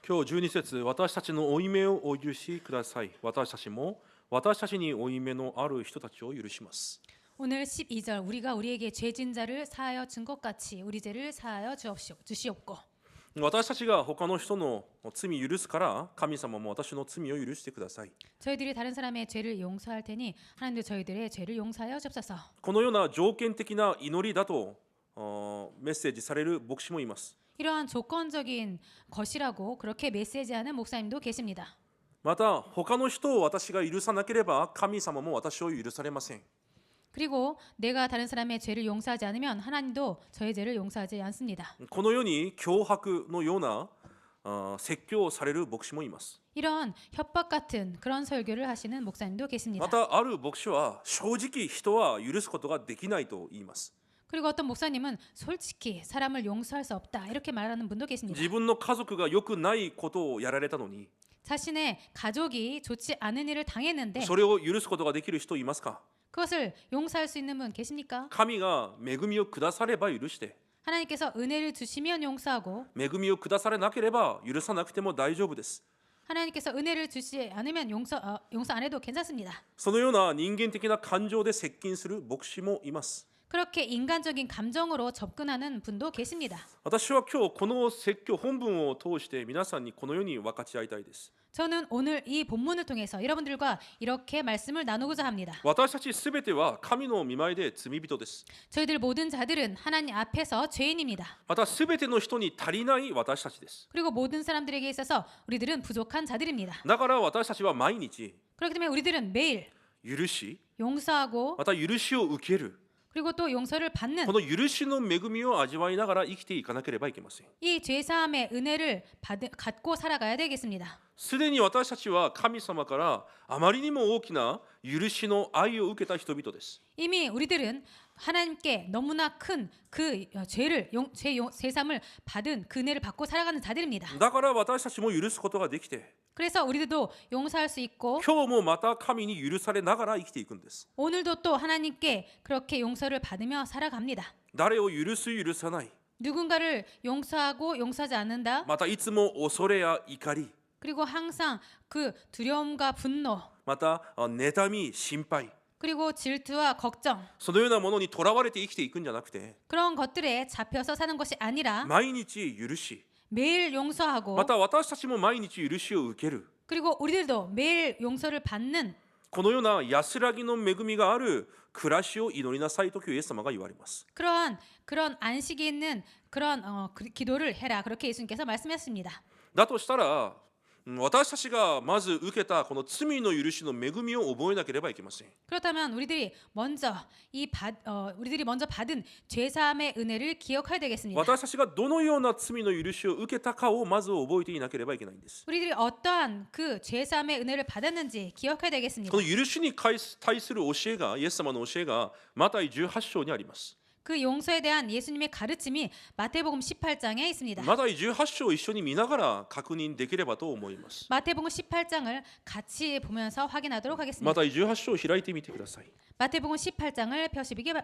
今日12節、私たちの負い目をお許しください。私たちも私たちに負い目のある人たちを許します。 오늘 12절 우리가 우리에게 죄진 자를 사하여 준 것 같이 우리 죄를 사하여 주시옵고 私たちが他の人の罪を許すから神様も私の罪を許してください。 저희들이 다른 사람의 죄를 용서할 테니 하나님도 저희들의 죄를 용서하여 주옵소서. このような条件的な祈りだとメッセージされる牧師もいます。 이러한 조건적인 것이라고 그렇게 메시지하는 목사님도 계십니다. また他の人を私が許さなければ神様も私を許されません。 그리고 내가 다른 사람의 죄를 용서하지 않으면 하나님도 저의 죄를 용서하지 않습니다. このように脅迫のような説教をされる牧師もいます。 이런 협박 같은 그런 설교를 하시는 목사님도 계십니다. またある牧師は正直人は許すことができないと言います。 그리고 어떤 목사님은 솔직히 사람을 용서할 수 없다 이렇게 말하는 분도 계십니다. 自分の家族が良くないことをやられたのに 자신의 가족이 좋지 않은 일을 당했는데 それを許すことができる人いますか？ 그것을 용서할 수 있는 분 계십니까? 神が恵みをくだされば許して 하나님께서 은혜를 주시면 용서하고 恵みをくだされなければ許さなくても大丈夫です。 하나님께서 은혜를 주시지 않으면 용서 안 해도 괜찮습니다. そのような人間的な感情で接近する牧師もいます。 그렇게 인간적인 감정으로 접근하는 분도 계십니다. 私は今日この説教本文を通して皆さんにこのように分かち合いたいです。 저는 오늘 이 본문을 통해서 여러분들과 이렇게 말씀을 나누고자 합니다. 私たちすべては神の御前で罪人です。 저희들 모든 자들은 하나님 앞에서 죄인입니다. またすべての人に足りない私たちです。 그리고 모든 사람들에게 있어서 우리들은 부족한 자들입니다. だから私たちは毎日 그렇기 때문에 우리들은 매일 許し、 용서하고 また許しを受ける 그리고 또 용서를 받는 この許しの恵みを味わいながら生きていかなければいけません。 이 죄사함의 은혜를 갖고 살아가야 되겠습니다. すでに私たちは神様からあまりにも大きな許しの愛を受けた人々です。 이미 우리들은 하나님께 너무나 큰 그 죄삼을 받은 그 은혜를 받고 살아가는 자들입니다. だから私たちも許すことができて 그래서 우리들도 용서할 수 있고 今日もまた神に許されながら生きていくんです。 오늘도 또 하나님께 그렇게 용서를 받으며 살아갑니다. 誰を許す許さない 누군가를 용서하고 용서하지 않는다. またいつも恐れや怒り 그리고 항상 그 두려움과 분노 また妬み心配 그리고 질투와 걱정 そのようなものにとらわれて生きていくんじゃなくて 그런 것들에 잡혀서 사는 것이 아니라 毎日許し 매일 용서하고 また私たちも毎日許しを受ける 그리고 우리들도 매일 용서를 받는 このような安らぎの恵みがある暮らしを祈りなさいとイエス様が言われます。 그런 안식이 있는 그런 기도를 해라 그렇게 예수님께서 말씀하셨습니다. だとしたら私たちがまず受けたこの罪の許しの恵みを覚えなければいけません。 그렇다면 우리들이 먼저 받은 죄사함의 은혜를 기억해야 되겠습니다. 私たちがどのような罪の許しを受けたかをまず覚えていなければいけないんです。 우리들이 어떠한 그 죄사함의 은혜를 받았는지 기억해야 되겠습니다. この許しに対する教えがイエス様の教えがマタイ18章にあります。 그 용서에 대한 예수님의 가르침이 마태복음 18장에 있습니다. マタイ18章を一緒に見ながら確認できればと思います。 마태복음 18장을 같이 보면서 확인하도록 マ 하겠습니다. タイ18章を開いてみてください。 마태복음 18장을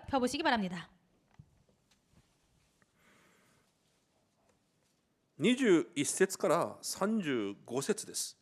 펴보시기 바랍니다. 21節から35節です。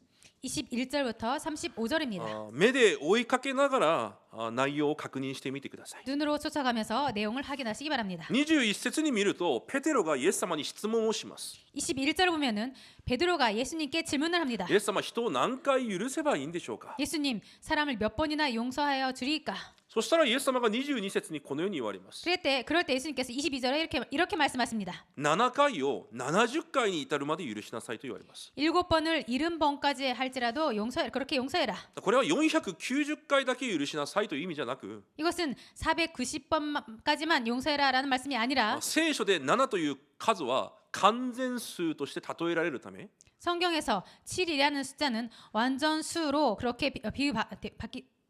21절부터 35절입니다. 目で追いかけながら内容を確認してみてください。 눈으로 쫓아가면서 내용을 확인하시기 바랍니다. 21節に見るとペテロがイエス様に質問をします。 21절을 보면은 베드로가 예수님께 질문을 합니다. イエス様、人を何回許せばいいんでしょうか。 예수님, 사람을 몇 번이나 용서하여 주리까? そしたらイエス様が22節にこのように言われます。 그럴 때 예수님께서 22절에 이렇게 말씀하십니다. 7回を70回に至るまで許しなさいと言われます。 7번을 70번까지 할지라도 그렇게 용서해라. これは490回だけ許しなさいという意味じゃなく、 이것은 490번까지만 용서해라라는 말씀이 아니라 聖書で7という数は完全数として例えられるため 성경에서 7이라는 숫자는 완전 수로 그렇게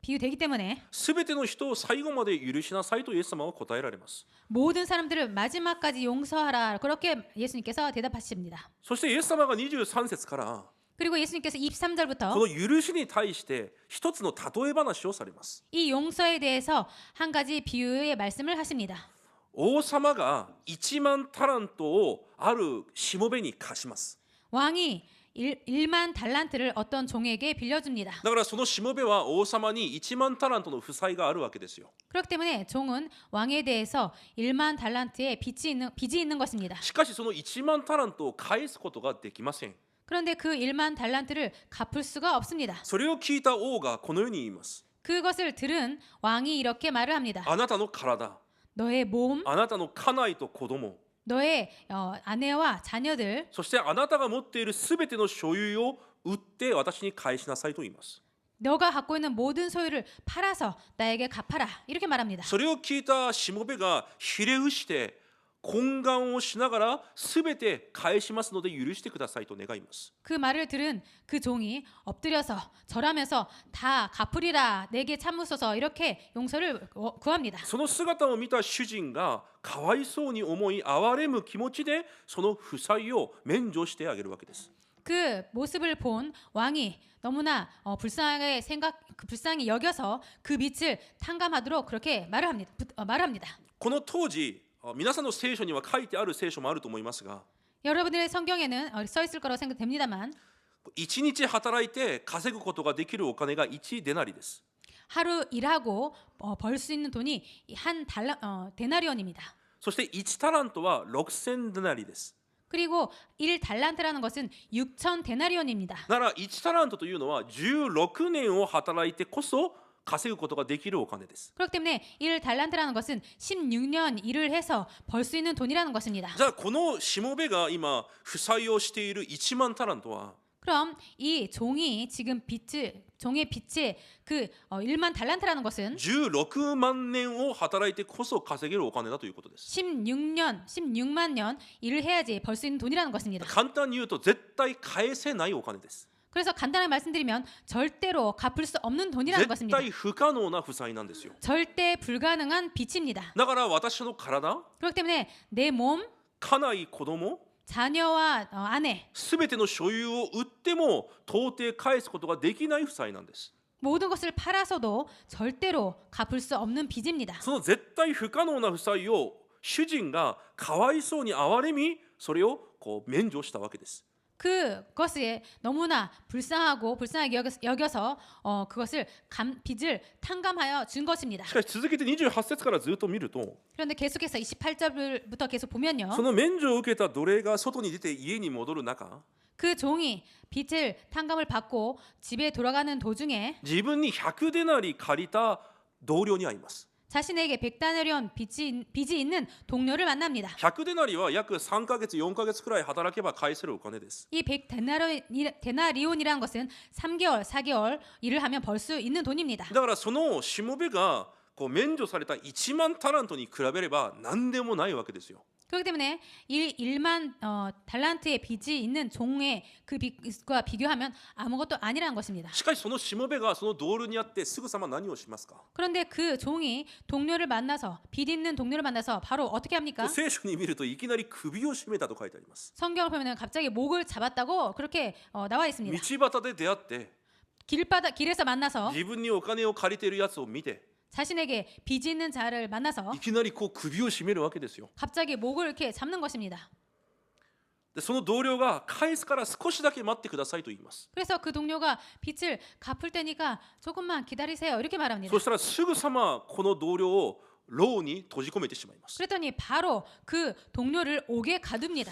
비유되기 때문에 すべての人を最後まで許しなさいとイエス様は答えられます。 모든 사람들을 마지막까지 용서하라 그렇게 예수님께서 대답하십니다. そしてイエス様が23節から 그리고 예수님께서 23절부터 この許しに対して一つの例え話をされます。 이 용서에 대해서 한 가지 비유의 말씀을 하십니다. 王様が1万タラントをあるしもべに貸します。 왕이 1만 달란트를 어떤 종에게 빌려줍니다. だからそのしもべは王様に1万タラントの負債があるわけですよ。 그렇기 때문에 종은 왕에 대해서 1만 달란트의 빚이 있는 것입니다. しかしその1万タラントを返すことができません。 그런데 그 1만 달란트를 갚을 수가 없습니다. それを聞いた王がこのように言います。 그것을 들은 왕이 이렇게 말을 합니다. あなたの体、 너의 몸, あなたの家内と子供、 너의 아내와 자녀들, そしてあなたが持っているすべての所有を売って私に返しなさいと言います。 너가 갖고 있는 모든 소유를 팔아서 나에게 갚아라. 이렇게 말합니다. それを聞いたしもべがひれ伏して懇願をしながらすべて返しますので許してくださいと願います。 그 말을 들은 그 종이 엎드려서 절하면서 다 갚으리라 내게 참으소서 이렇게 용서를 구합니다. その姿を見た主人がかわいそうに思い憐れむ気持ちでその負債を免除してあげるわけです。 그 모습을 본 왕이 너무나 불쌍히 여겨서 그 빛을 탕감하도록 그렇게 말을 합니다. この当時皆さんの聖書には書いてある聖書もあると思いますが、 여러분들의 성경에는 써 있을 거라고 생각됩니다만 1日働いて稼ぐことができるお金が1デナリです。 하루 일하고 벌 수 있는 돈이 데나리온입니다. そして1タラントは6000デナリです。 그리고 1달란트라는 것은 6천 데나리온입니다. なら1タラントというのは16年を働いてこそ稼ぐことができるお金です。 그렇기 때문에 1달란트라는 것은 16년 일을 해서 벌 수 있는 돈이라는 것입니다. じゃあこのしもべが今負債をしている1万タラントは 그럼 이 종이 지금 종의 빚의 그 1만 달란트라는 것은 16万年を働いてこそ稼げるお金だということです。 16만 년 일을 해야지 벌 수 있는 돈이라는 것입니다. 簡単に言うと絶対返せないお金です。 그래서 간단하게 말씀드리면 절대로 갚을 수 없는 돈이라는 絶 것입니다. 対不可能な負債なんですよ。 절대 불가능한 빚입니다. だから私の体、 그렇기 때문에 내 몸, 家内、子供 자녀와 아내 すべての所有を売っても到底返すことができない負債なんです。 모든 것을 팔아서도 절대로 갚을 수 없는 빚입니다. その絶対不可能な負債を主人がかわいそうに憐れみ、それを免除したわけです。 그것에 너무나 불쌍하게 여겨서 그것을 빚을 탕감하여 준 것입니다. しかし続けて28節からずっと見ると、 그런데 계속해서 28절부터 계속 보면요. その免除を受けた奴隷が外に出て家に戻る中、 그 종이 빚을 탕감을 받고 집에 돌아가는 도중에 自分に100デナリ借りた同僚に会います。 자신에게 100데나리온 빚이 있는 동료를 만납니다. 100デナリは約3ヶ月4ヶ月くらい働けば返せるお金です。 이 100데나리온이라는 것은 3개월, 4개월 일을 하면 벌 수 있는 돈입니다. だからそのしもべが免除された1万タラントに比べれば何でもないわけですよ。 그렇기 때문에 1만 달란트의 빚이 있는 종의 그 빚과 비교하면 아무것도 아니라는 것입니다. しかしそのしもべがその同僚に会ってすぐさま何をしますか？ 그런데 그 종이 동료를 만나서 빚 있는 동료를 만나서 바로 어떻게 합니까? 聖書に見るといきなり首を絞めたと書いてあります。 성경을 보면 갑자기 목을 잡았다고 그렇게 나와 있습니다. 道端で出会って 길에서 만나서 自分にお金を借りているやつを見て 자신에게 빚이 있는 자를 만나서 いきなり首を絞めるわけですよ。 갑자기 목을 이렇게 잡는 것입니다. でその同僚が返すから少しだけ待ってくださいと言います。 그래서 그 동료가 빚을 갚을 테니까 조금만 기다리세요 이렇게 말합니다. そしたらすぐさまこの同僚を牢に閉じ込めてしまいます。 그랬더니 바로 그 동료를 옥에 가둡니다.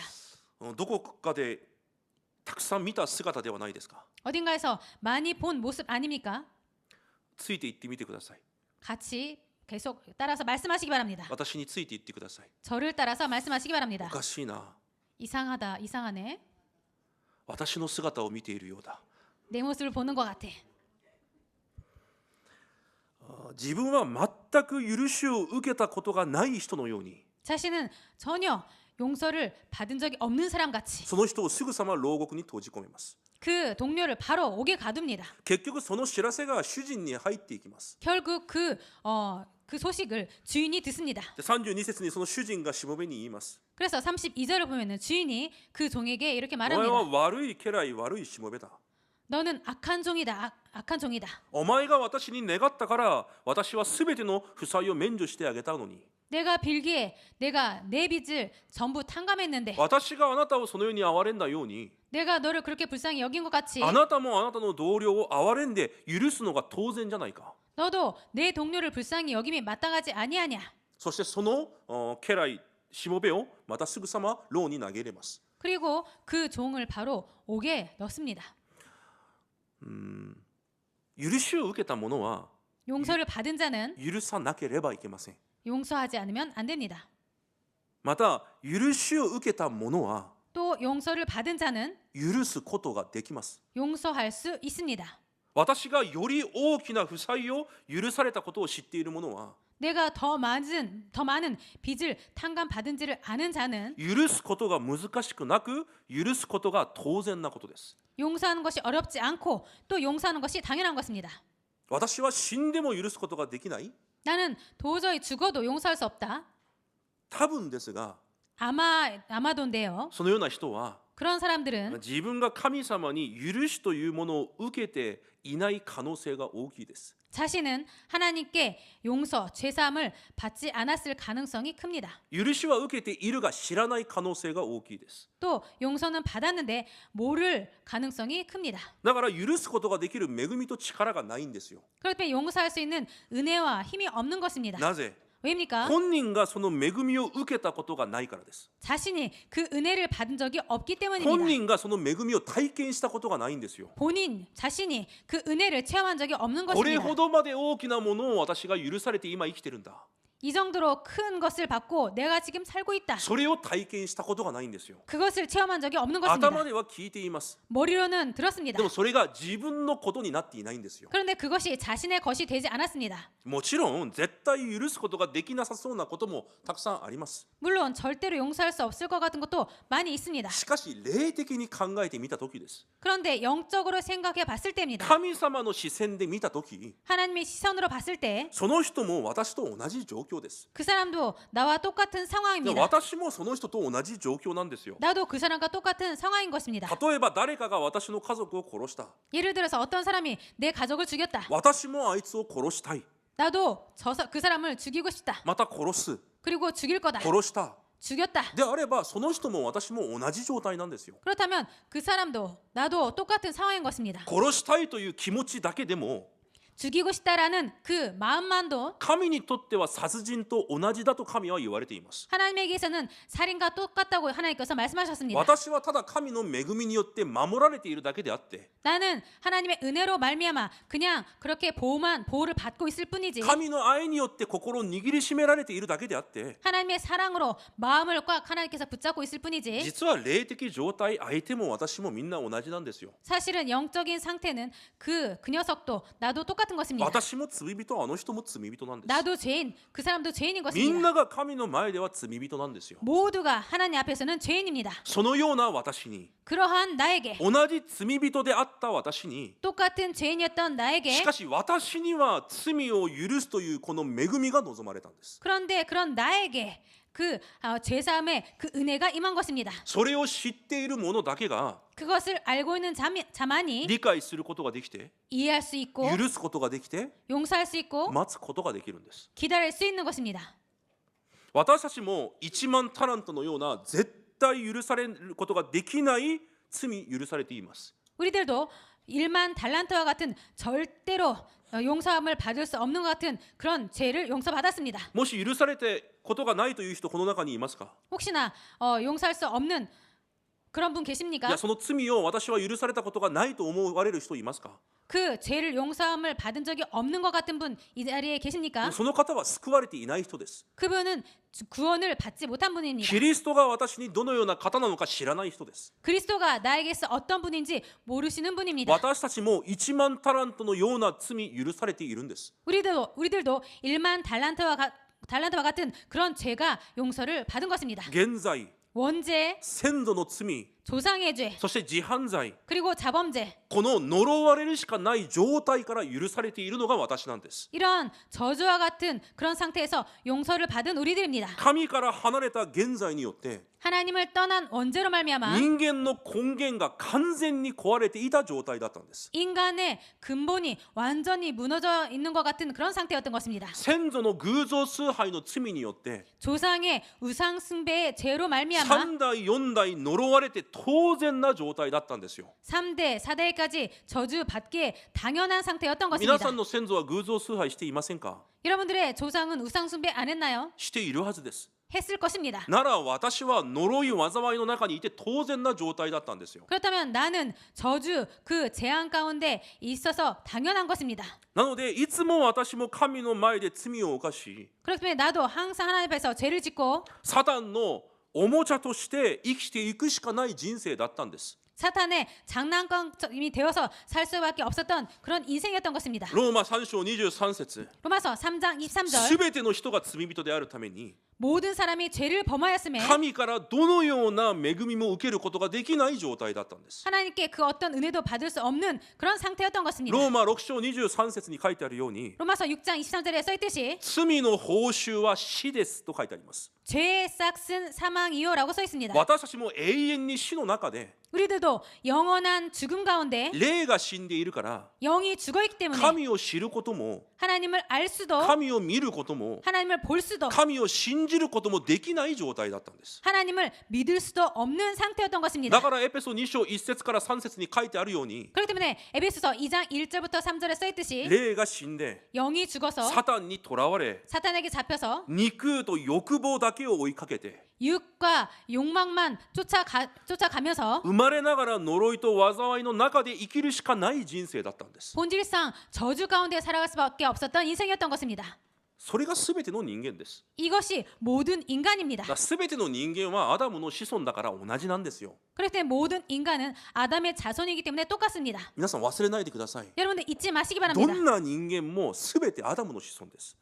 どこかでたくさん見た姿ではないですか？ 어딘가에서 많이 본 모습 아닙니까? ついて行ってみてください。 같이 계속 따라서 말씀하시기 바랍니다. 私について行ってください。 저를 따라서 말씀하시기 お 바랍니다. かしいな。 이상하다, 이상하네. 私の姿を見ているようだ。 내 모습을 보는 것 같아. 自分は全く許しを受けたことがない人のように、 자신은 전혀 용서를 받은 적이 없는 사람 같이 その人をすぐさま牢獄に閉じ込めます。 그 동료를 바로 옥에 가둡니다. 結局その知らせが主人に入っていきます。 결국 그 소식을 주인이 듣습니다. で32節にその主人がしもべに言います。 그래서 32절을 보면은 주인이 그 종에게 이렇게 お前は 말합니다. 悪い家来悪いしもべだ。 너는 악한 종이다. 악한 종이다. お前が私に願ったから私はすべての負債を免除してあげたのに、 내가 빌기에 내가 내 빚을 전부 탕감했는데 私があなたをそのように憐れんだように 내가 너를 그렇게 불쌍히 여긴 것 같이 あなたもあなたの同僚を憐れんで許すのが当然じゃないか。 너도 내 동료를 불쌍히 여김이 마땅하지 아니하냐. そしてその家来しもべをまたすぐさま牢に投げ入れます。 그리고 그 종을 바로 옥에 넣습니다. 許しを受けた者は 용서를 받은 자는 許さなければいけません。 용서하지 않으면 안 됩니다. また許しを受けた者は 또 용서를 받은 자는 許すことができます。 용서할 수 있습니다. 私がより大きな負債を許されたことを知っている者は 내가 더 많은 빚을 탕감받은지를 아는 자는 許すことが難しくなく許すことが当然なことです。 용서하는 것이 어렵지 않고 또 용서하는 것이 당연한 것입니다. 私は死んでも許すことができない 나는 도저히 죽어도 용서할 수 없다. 多分ですが 아마도인데요. そのような人は 그런 사람들은 自分が神様に許しというものを受けていない可能性が大きいです。 자신은 하나님께 용서, 죄사함을 받지 않았을 가능성이 큽니다. 許しは受けているが知らない可能性が大きいです。 또 용서는 받았는데 모를 가능성이 큽니다. だから許すことができる恵みと力がないんですよ。 그렇기 때문에 용서할 수 있는 은혜와 힘이 없는 것입니다. なぜ 왜입니까? 本人がその恵みを受けたことがないからです。 자신이 그 은혜를 받은 적이 없기 本 때문입니다. 人がその恵みを体験したことがないんですよ。 자신이 그 은혜를 체험한 적이 없는 これ 것입니다. ほどまで大きなものを私が許されて今生きてるんだ。 이 정도로 큰 것을 받고 내가 지금 살고 있다. それを体験したことがないんですよ。 그것을 체험한 적이 없는 頭 것입니다. では聞いています。 머리로는 들었습니다. でもそれが自分のことになっていないんですよ。 그런데 그것이 자신의 것이 되지 않았습니다. もちろん絶対許すことができなさそうなこともたくさんあります。 물론 절대로 용서할 수 없을 것 같은 것도 많이 있습니다. しかし霊的に考えてみたときです。 그런데 영적으로 생각해 봤을 때입니다. 神様の視線で見たとき、 하나님의 시선으로 봤을 때 그 その人も私と同じ状況です。 사람도 나와 똑같은 で 상황입니다. 私もその人と同じ状況なんですよ。 나도 그 사람과 똑같은 상황인 것입니다. 例えば誰かが私の家族を殺した。 예를 들어서 어떤 사람이 내 가족을 죽였다. 私もあいつを殺したい。 나도 그 사람을 죽이고 싶다. また殺す。 그리고 죽일 거다. 殺した。 죽였다. であればその人も私も同じ状態なんですよ。 그렇다면 그 사람도 나도 똑같은 상황인 것입니다. 殺したいという気持ちだけでも 죽이고 싶다라는 그 마음만도 神にとっては殺人と同じだと神は言われています。 하나님에게서는 살인과 똑같다고 하나님께서 말씀하셨습니다. 私はただ神の恵みによって守られているだけであって 나는 하나님의 은혜로 말미암아 그냥 그렇게 보호를 받고 있을 뿐이지 神の愛によって心を握りしめられているだけであって 하나님의 사랑으로 마음을 꽉 하나님께서 붙잡고 있을 뿐이지 実は霊的状態相手も私もみんな同じなんですよ。 사실은 영적인 상태는 그 녀석도 나도 똑같은 것입니다. 私も罪人あの人も罪人なんです。 나도 죄인, 그 사람도 죄인인 みん 것입니다. なが神の前では罪人なんですよ。 모두가 하나님 앞에서는 죄인입니다. そのような私に 그러한 나에게 同じ罪人であった私に 똑같은 죄인이었던 し 나에게 かし私には罪を許すというこの恵みが望まれたんです。 그런데 그런 나에게 그 죄사함의 그 은혜가 임한 것입니다. それを知っている者だけが 그것을 알고 있는 자만이 理解することができて 이해할 수 있고 許すことができて 용서할 수 있고 待つことができるんです。 기다릴 수 있는 것입니다. 私たちも1万タラントのような絶対許されることができない罪許されています。 우리들도 1만 달란트와 같은 절대로 용서함을 받을 수 없는 것 같은 그런 죄를 용서받았습니다. もし許されてことがないという人この中にいますか？ 혹시나 용서할 수 없는 그런 분 い 계십니까? やその罪を私は許されたことがないと思われる人いますか？ 그 죄를 용서함을 받은 적이 없는 것 같은 분 이 자리에 계십니까? その方は救われていない人です。 그분은 구원을 받지 못한 분입니다. キリストが私にどのような方なのか知らない人です。 그리스도가 나에게서 어떤 분인지 모르시는 분입니다. 私たちも1万タラントのような罪許されているんです。 우리들도 1만 달란트와 같은 그런 죄가 용서를 받은 것입니다. 現在 원죄, 先祖の罪 조상의 죄, そして自犯罪、 그리고 자범죄, この呪われるしかない状態から許されているのが私なんです。 이런 저주와 같은 그런 상태에서 용서를 받은 우리들입니다. 神から離れた現在によって 하나님을 떠난 원죄로 말미암아 人間の根源が完全に壊れていた状態だったんです。 인간의 근본이 완전히 무너져 있는 것 같은 그런 상태였던 것입니다. 先祖の偶像崇拝の罪によって 조상의 우상 숭배의 죄로 말미암아 3代4代呪われて当然な状態だったんですよ。 3대, 4대까지 저주받기에 당연한 상태였던 皆 것입니다. さんの先祖は偶像崇拝していませんか？ 여러분들의 조상은 우상 숭배 안 했나요? しているはずです。 했을 것입니다. なら私は呪い災いの中にいて当然な状態だったんですよ。 그렇다면 나는 저주 그 재앙 가운데 있어서 당연한 것입니다. なのでいつも私も神の前で罪を犯し、 그렇기 때문에 나도 항상 하나님 앞에서 죄를 짓고 サタンのおもちゃとして生きていくしかない人生だったんです。 사탄의 장난감이 되어서 살 수밖에 없었던 그런 인생이었던 것입니다. ローマ3章23節 로마서 3장 23절 すべての人が罪人であるために 모든 사람이 죄를 범하였음에 神からどのような恵みも受けることができない状態だったんです。 하나님께 그 어떤 은혜도 받을 수 없는 그런 상태였던 것입니다. ローマ6章23節に書いてあるように 로마서 6장 23절에 써있듯이 罪の報酬は死ですと書いてあります。 죄의 싹은 사망이요라고 써 있습니다. 私たちも永遠に死の中で 우리들도 영원한 죽음 가운데 霊が死んでいるから 영이 죽어있기 때문에 神を知ることも 하나님을 알 수도 神を見ることも 하나님을 볼 수도 神を信じることもできない状態だったんです。 하나님을 믿을 수도 없는 상태였던 だ 것입니다. からエペソ2章1節から3節に書いてあるように 그렇기 때문에 에베소서 2장 1절부터 3절에 써 있듯이 霊が死んで 영이 죽어서 サタンにとらわれ 사탄에게 잡혀서 肉と欲望だけを追いかけて 육과 욕망만 쫓아가면서 生まれながら呪いと災いの中で生きるしかない人生だったんです。 본질상 저주 가운데 살아갈 수밖에 없었던 인생이었던 것입니다. それが全ての人間です。 이것이 모든 인간입니다. 全ての人間はアダムの子孫だから同じなんですよ。 그렇기 때문에 모든 인간은 아담의 자손이기 때문에 똑같습니다. 皆さん忘れないでください。 여러분들 잊지 마시기 ど 바랍니다. んな人間も全てアダムの子孫です。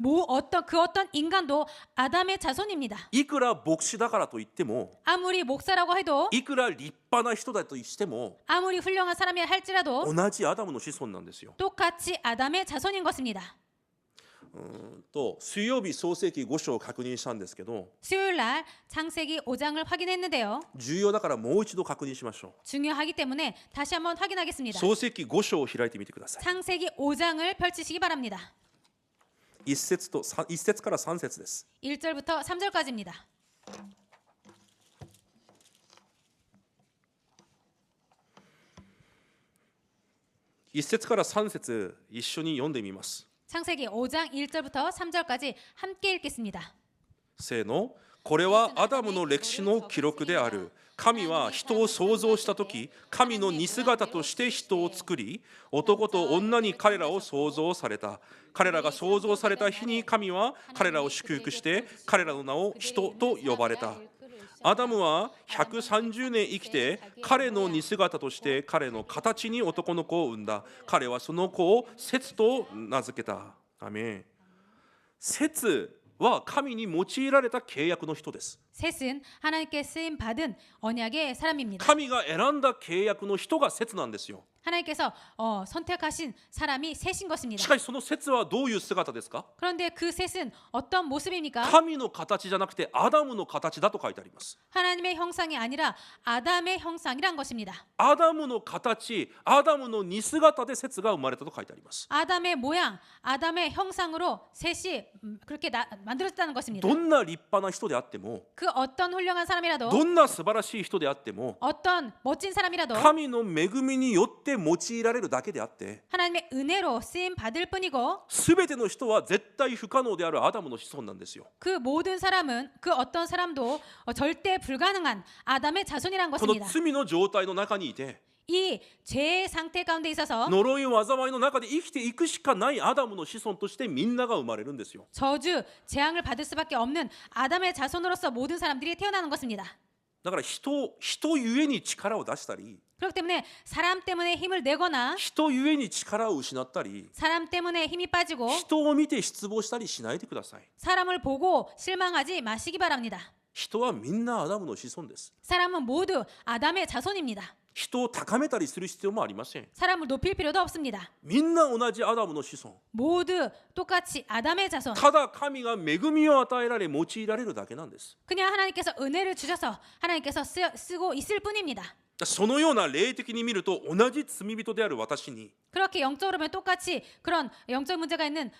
그 어떤 인간도 아담의 자손입니다. いくら牧師だからといっても 아무리 목사라고 해도 いくら立派な人だとしても 아무리 훌륭한 사람이라 할지라도 同じアダムの子孫なんですよ。 똑같이 아담의 자손인 것입니다. 水曜日創世記5章を確認したんですけど 수요일 날 창세기 5장을 확인했는데요. 重要だからもう一度確認しましょ 중요하기 때문에 다시 한번 う。 확인하겠습니다. 創世記5章を開いてみてください。 창세기 5장을 펼치시기 바랍니다. 1節から3節です。 1절부터 3절까지입니다. 1節から3節一緒に読んでみます。 창세기 5장 1절부터 3절까지 함께 읽겠습니다. せーの。これはアダムの歴史の記録である。神は人を創造したとき、神の似姿として人を作り、男と女に彼らを創造された。彼らが創造された日に神は彼らを祝福して、彼らの名を人と呼ばれた。アダムは130年生きて、彼の似姿として彼の形に男の子を産んだ。彼はその子をセツと名付けた。アメン。セツは神に用いられた契約の人です。 셋은 하나님께 쓰임 받은 언약의 사람입니다. 神が選んだ契約の人がセツなんですよ。 하나님께서 선택하신 사람이 셋인 것입니다. しかしそのセツはどういう姿ですか？ 그런데 그 셋은 어떤 모습입니까? 神の形じゃなくてアダムの形だと書いてあります。 하나님의 형상이 아니라 아담의 형상이란 것입니다. アダムの形、アダムの似姿でセツが生まれたと書いてあります。 아담의 모양, 아담의 형상으로 셋이 그렇게 만들어졌다는 것입니다. どんな立派な人であっても、 그 어떤 훌륭한 사람이라도 どんな素晴らしい人であっても、 어떤 멋진 사람이라도 神の恵みによって用いられるだけであって、 하나님의 은혜로 쓰임 받을 뿐이고 すべての人は絶対不可能であるアダムの子孫なんですよ。 그 모든 사람은 그 어떤 사람도 절대 불가능한 아담의 자손이란 この 것입니다. 罪の状態の中にいて、 이 죄의 상태 가운데 있어서 呪い災いの中で生きていくしかないアダムの子孫としてみんなが生まれるんですよ。 저주, 재앙을 받을 수밖에 없는 아담의 자손으로서 모든 사람들이 태어나는 것입니다. だから人ゆえに力を出したり、 그렇기 때문에 사람 때문에 힘을 내거나 人ゆえに力を失ったり、 사람 때문에 힘이 빠지고 人を見て失望したりしないでください。 사람을 보고 실망하지 마시기 바랍니다. 人はみんなアダムの子孫です。 사람은 모두 아담의 자손입니다. 人を高めたりする必要もありません。 사람을 높일 필요도 없습니다. みんな同じアダムの子孫。 모두 똑같이 아담의 자손. ただ神が恵みを与えられ用いられるだけなんです。 그냥 하나님께서 은혜를 주셔서 하나님께서 쓰고 있을 뿐입니다. そのような霊的に見ると同じ罪人である私に 그렇게 영적으로 보면 똑같이 그런 영적 문제가 있는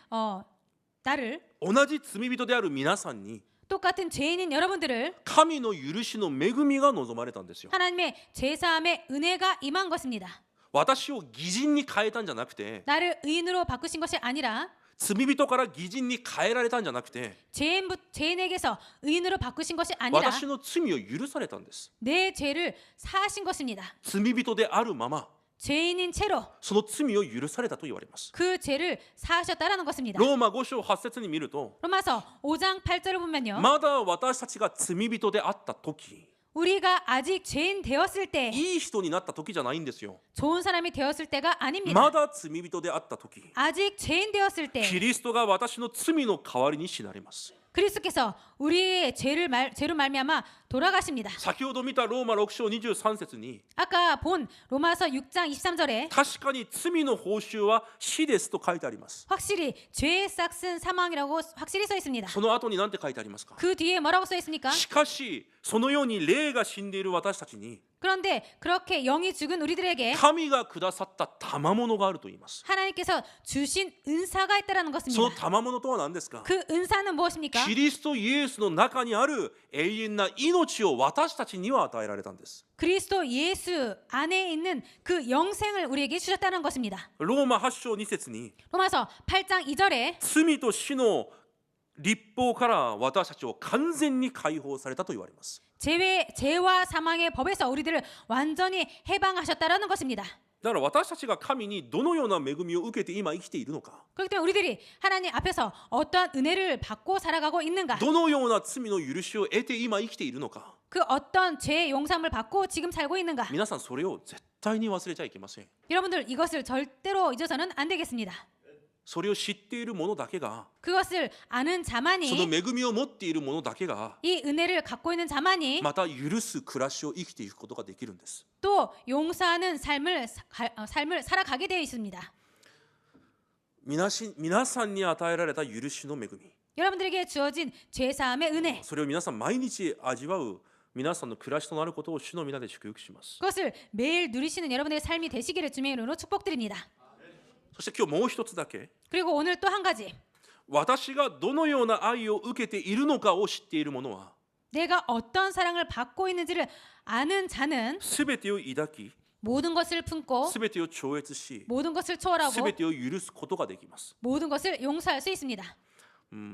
나를 同じ罪人である皆さんに 똑같은 죄인인 여러분들을 神の許しの恵みが望まれたんですよ。 하나님의 제사함의 은혜가 임한 것입니다. 私を義人に変えたんじゃなくて 나를 의인으로 바꾸신 것이 아니라 罪人から義人に変えられたんじゃなくて 죄인에게서 의인으로 바꾸신 것이 아니라 私の罪を許されたんです。 내 죄를 사하신 것입니다. 罪人であるまま 죄인인 채로 その罪を許されたと言われます。 그 죄를 사하셨다라는 것입니다. ローマ5章8節に見ると 로마서 5장 8절을 보면요. まだ私たちが罪人であった時 우리가 아직 죄인 되었을 때 いい人になった時じゃないんですよ。 좋은 사람이 되었을 때가 아닙니다. まだ罪人であった時 아직 죄인 되었을 때 キリストが私の罪の代わりに死なれます。 그리스도께서 우리의 죄로 말미암아 돌아가십니다. 先ほど見たローマ6章23節に 아까 본 로마서 6장 23절에 確かに罪の報酬は死ですと書いてあります。 확실히 죄의 싹은 사망이라고 확실히 써 있습니다. その後に何て書いてありますか。 그 뒤에 뭐라고 써 있습니까? しかしそのように霊が死んでいる私たちに 그런데 그렇게 영이 죽은 우리들에게 神がくださった賜物があると言います。 하나님께서 주신 은사가 있다라는 その 것입니다. 賜物とは何ですか。 그 은사는 무엇입니까? キリストイエスの中にある永遠な命を私たちには与えられたんです。 그리스도 예수 안에 있는 그 영생을 우리에게 주셨다는 것입니다. ローマ8章2節に 로마서 8장 2절에 罪と死の立法から私たちを完全に解放されたと言われます。 죄와 사망의 법에서 우리들을 완전히 해방하셨다라는 것입니다. だから私たちが神にどのような恵みを受けて今生きているのか、 그렇기 때문에 우리들이 하나님 앞에서 어떠한 은혜를 받고 살아가고 있는가, どのような罪の許しを得て今生きているのか、 그 어떤 죄의 용서함을 받고 지금 살고 있는가. 皆さんそれを絶対に忘れちゃいけません。 여러분들 이것을 절대로 잊어서는 안 되겠습니다. それを知っている者だけが、 그것을 아는 その 자만이, 恵みを持っている者だけが 이 은혜를 갖고 있는 자만이 また許す暮らしを生きていくことができるんです。 또 용서하는 삶을 살아가게 되어 있습니다. 皆さんに与えられた許しの恵み、 여러분들에게 주어진 죄사함의 은혜, それを皆さん毎日味わう皆さんの暮らしとなることを主の皆で祝福します。 그것을 매일 누리시는 여러분들의 삶이 되시기를 주의 이름으로 축복드립니다. そして今日もう一つだけ、 그리고 오늘 또 한 가지, 私がどのような愛を受けているのかを知っている者は 내가 어떤 사랑을 받고 있는지를 아는 자는 すべてを抱き、 모든 것을 품고 すべてを超越し、 모든 것을 す 초월하고 べてを許すことができます。 모든 것을 용서할 수 있습니다.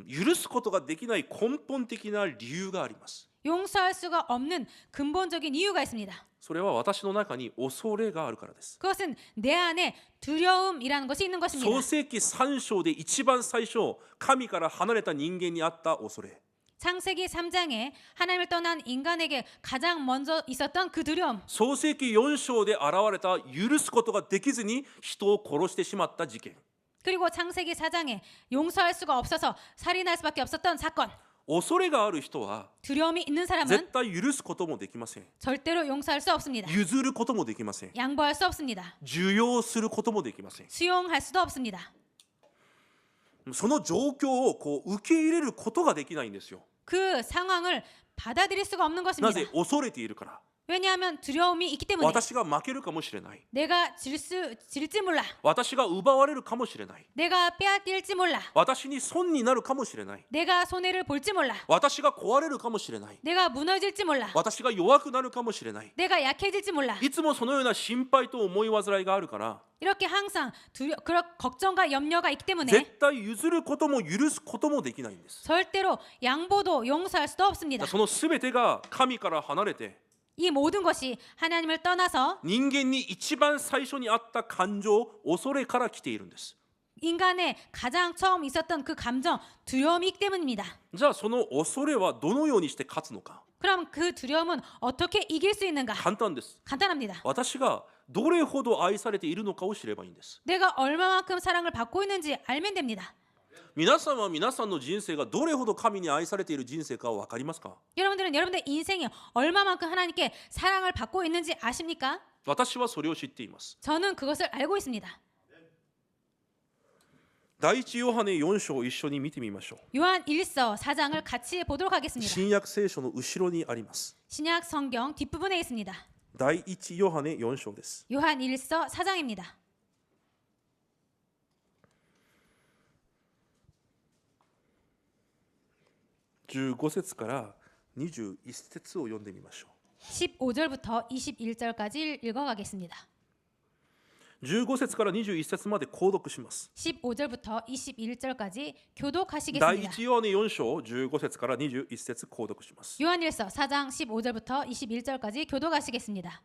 許すことができない根本的な理由があります。 용서할 수가 없는 근본적인 이유가 있습니다. それは私の中に恐れがあるからです。 그것은 내 안에 두려움이라는 것이 있는 것입니다. 創世記3章で一番最初、神から離れた人間にあった恐れ。 창세기 3장에 하나님을 떠난 인간에게 가장 먼저 있었던 그 두려움. 創世記4章で現れた許すことができずに人を殺してしまった事件。 그리고 창세기 4장에 용서할 수가 없어서 살인할 수밖에 없었던 사건. 恐れがある人は 두려움이 있는 사람은 絶対許すこともできません。 절대로 용서할 수 없습니다. 譲ることもできません。 양보할 수 없습니다. 受容することもできません。 수용할 수도 없습니다. その状況を受け入れることができないんですよ。 그 상황을 받아들일 수가 없는 な 것입니다. ぜ恐れているから。 왜냐하면 두려움이 있기 때문에 私が負けるかもしれない。 내가 질지 몰라. 私が奪われるかもしれない。 내가 빼앗길지 몰라. 私に損になるかもしれない。 내가 손해를 볼지 몰라. 私が壊れるかもしれない。 내가 무너질지 몰라. 私が弱くなるかもしれない。 내가 약해질지 몰라. いつもそのような心配と思い煩いがあるから、 이렇게 항상 그런 걱정과 염려가 있기 때문에 絶対譲ることも許すこともできないんです。 절대로 양보도 용서할 수도 없습니다. そのすべてが神から離れて、 이 모든 것이 하나님을 떠나서 人間に一番最初にあった感情、恐れから来ているんです。 인간의 가장 처음 있었던 그 감정, 두려움이기 때문입니다. じゃあその恐れはどのようにして勝つのか。 그럼 그 두려움은 어떻게 이길 수 있는가? 簡単です。 간단합니다. 私がどれほど愛されているのかを知ればいいんです。 내가 얼마만큼 사랑을 받고 있는지 알면 됩니다. 皆さんは皆さんの人生がどれほど神に愛されている人生か分かりますか？ 여러분들은 여러분의 인생이 얼마만큼 하나님께 사랑을 받고 있는지 아십니까? 私はそれを知っています。 저는 그것을 알고 있습니다. 第一ヨハネ4章を一緒に見てみましょう。 요한 1서 4장을 같이 보도록 하겠습니다. 新約聖書の後ろにあります。 신약 성경 뒷부분에 있습니다. 第一ヨハネ4章です。 요한 1서 4장입니다. 15節から21節を読んでみましょ 15절부터 21절까지 읽어가겠습니다. う。15節から21節まで購読します。 15절부터 21절까지 第 교독하시겠습니다. 一ヨハネ4章15節から21節購読します。 요한 1서 4장 15절부터 21절까지 교독하시겠습니다.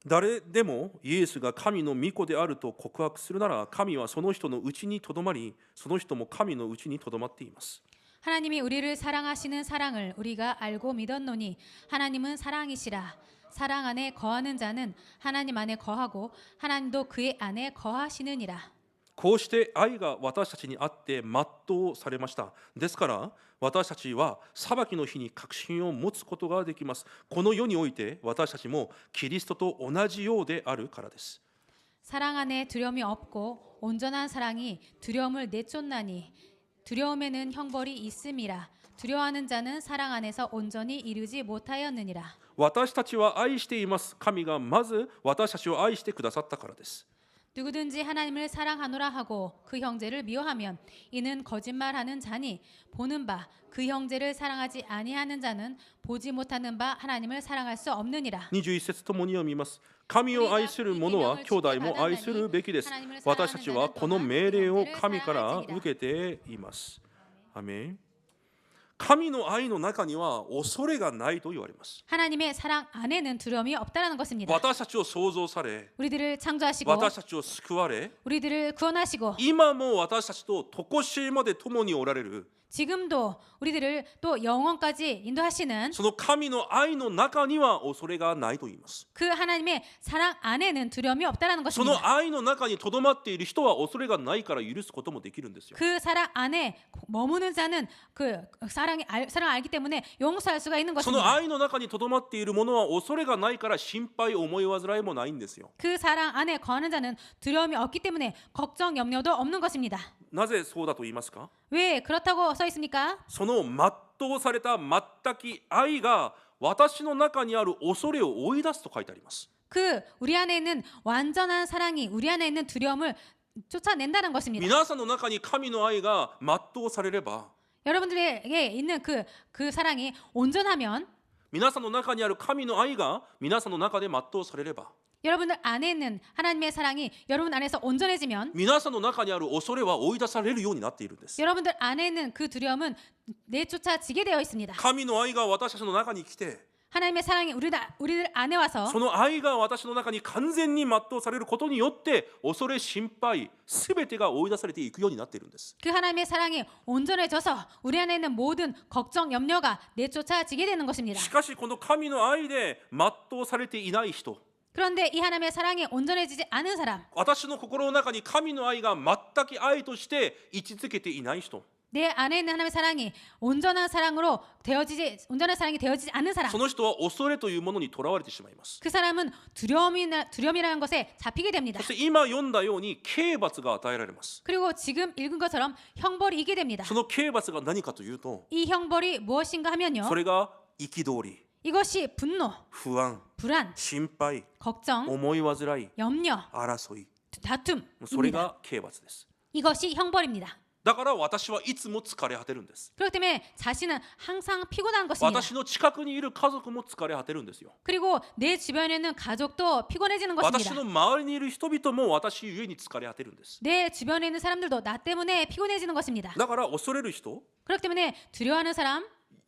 誰でもイエスが神の御子であると告白するなら、神はその人のうちにとどまり、その人も神のうちにとどまっています。 하나님이 우리를 사랑하시는 사랑을 우리가 알고 믿었노니 하나님은 사랑이시라. 사랑 안에 거하는 자는 하나님 안에 거하고 하나님도 그의 안에 거하시느니라. こうして愛が私たちにあって全うされました。ですから私たちは裁きの日に確信を持つことができます。この世において私たちもキリストと同じようであるからです。 사랑 안에 두려움이 없고 온전한 사랑이 두려움을 내쫓나니 두려움에는 형벌이 있음이라. 두려워하는 자는 사랑 안에서 온전히 이루지 못하였느니라. 私たちは愛しています。神がまず私たちを愛してくださったからです。 누구든지 하나님을 사랑하노라 하고 그 형제를 미워하면 이는 거짓말하는 자니 보는 바 그 형제를 사랑하지 아니하는 자는 보지 못하는 바 하나님을 사랑할 수 없느니라. 21節ともに読みます。神を愛する者は兄弟も愛するべきです。私たちはこの命令を神から受けています。アメン。神の愛の中には恐れがないと言われます。 하나님의 사랑 안에는 두려움이 없다라는 것입니다. 私たちを創造され、 우리들을 창조하시고 私たちを救われ、 우리들을 구원하시고 今も私たちと常しえまで共におられる 지금도 우리들을 또 영원까지 인도하시는 その神の愛の中には恐れがないと言います。 그 하나님의 사랑 안에는 두려움이 없다라는 その 것입니다. 愛の中にとどまっている人は恐れがないから許すこともできるんですよ。 그 사랑 안에 머무는 자는 그 사랑을 알기 때문에 용서할 수가 있는 その 것입니다. 愛の中にとどまっている者は恐れがないから心配思い煩いもないんですよ。 그 사랑 안에 거하는 자는 두려움이 없기 때문에 걱정 염려도 없는 것입니다. なぜそうだと言いますか？ 왜 그렇다고 써 있습니까? その全うされた全き愛が私の中にある恐れを追い出すと書いてあります。 그 우리 안에 있는 완전한 사랑이 우리 안에 있는 두려움을 쫓아낸다는 것입니다. 皆さんの中に神の愛が全うされれば、 여러분들에게 있는 그 사랑이 온전하면 皆さんの中にある神の愛が皆さんの中で全うされれば、 여러분들 안에 있는 하나님의 사랑이 여러분 안에서 온전해지면 皆さんの中にある恐れは追い出されるようになっているんです。 여러분들 안에 있는 그 두려움은 내쫓아지게 되어 있습니다. 神の愛が私たちの中に来て、 하나님의 사랑이 우리들 안에 와서 その愛が私の中に完全に全うされることによって恐れ心配すべてが追い出されていくようになっているんです。 그 하나님의 사랑이 온전해져서 우리 안에 있는 모든 걱정, 염려가 내쫓아지게 되는 것입니다. しかしこの神の愛で全うされていない人、 그런데 이 하나님의 사랑이 온전해지지 않은 사람, 私の心の中に神の愛が全く愛として位置づけていない人、 내 안에 있는 하나님의 사랑이 온전한 사랑이 되어지지 않은 사람, その人は恐れというものにとらわれてしまいます。 그 사람은 두려움이라는 것에 잡히게 됩니다. そして今読んだように刑罰が与えられます。 그리고 지금 읽은 것처럼 형벌이 있게 됩니다. その刑罰が何かというと、 이 형벌이 무엇인가 하면요, それが憤り、 이것이 분노, 不安、 불안, 心配、 걱정, 思い煩い、 염려, 争い、 それ 다툼입니다. が刑罰です。 이것이 형벌입니다. だから私はいつも疲れ果てるんです。 그렇기 때문에 자신은 항상 피곤한 것입니다. 私の近くにいる家族も疲れ果てるんですよ。 그리고 내 주변에 있는 가족도 피곤해지는 私 것입니다. の周りにいる人々も私ゆえに疲れ果てるんです。 내 주변에 있는 사람들도 나 때문에 피곤해지는 것입니다. だから恐れる人、 그렇기 때문에 두려워하는 사람,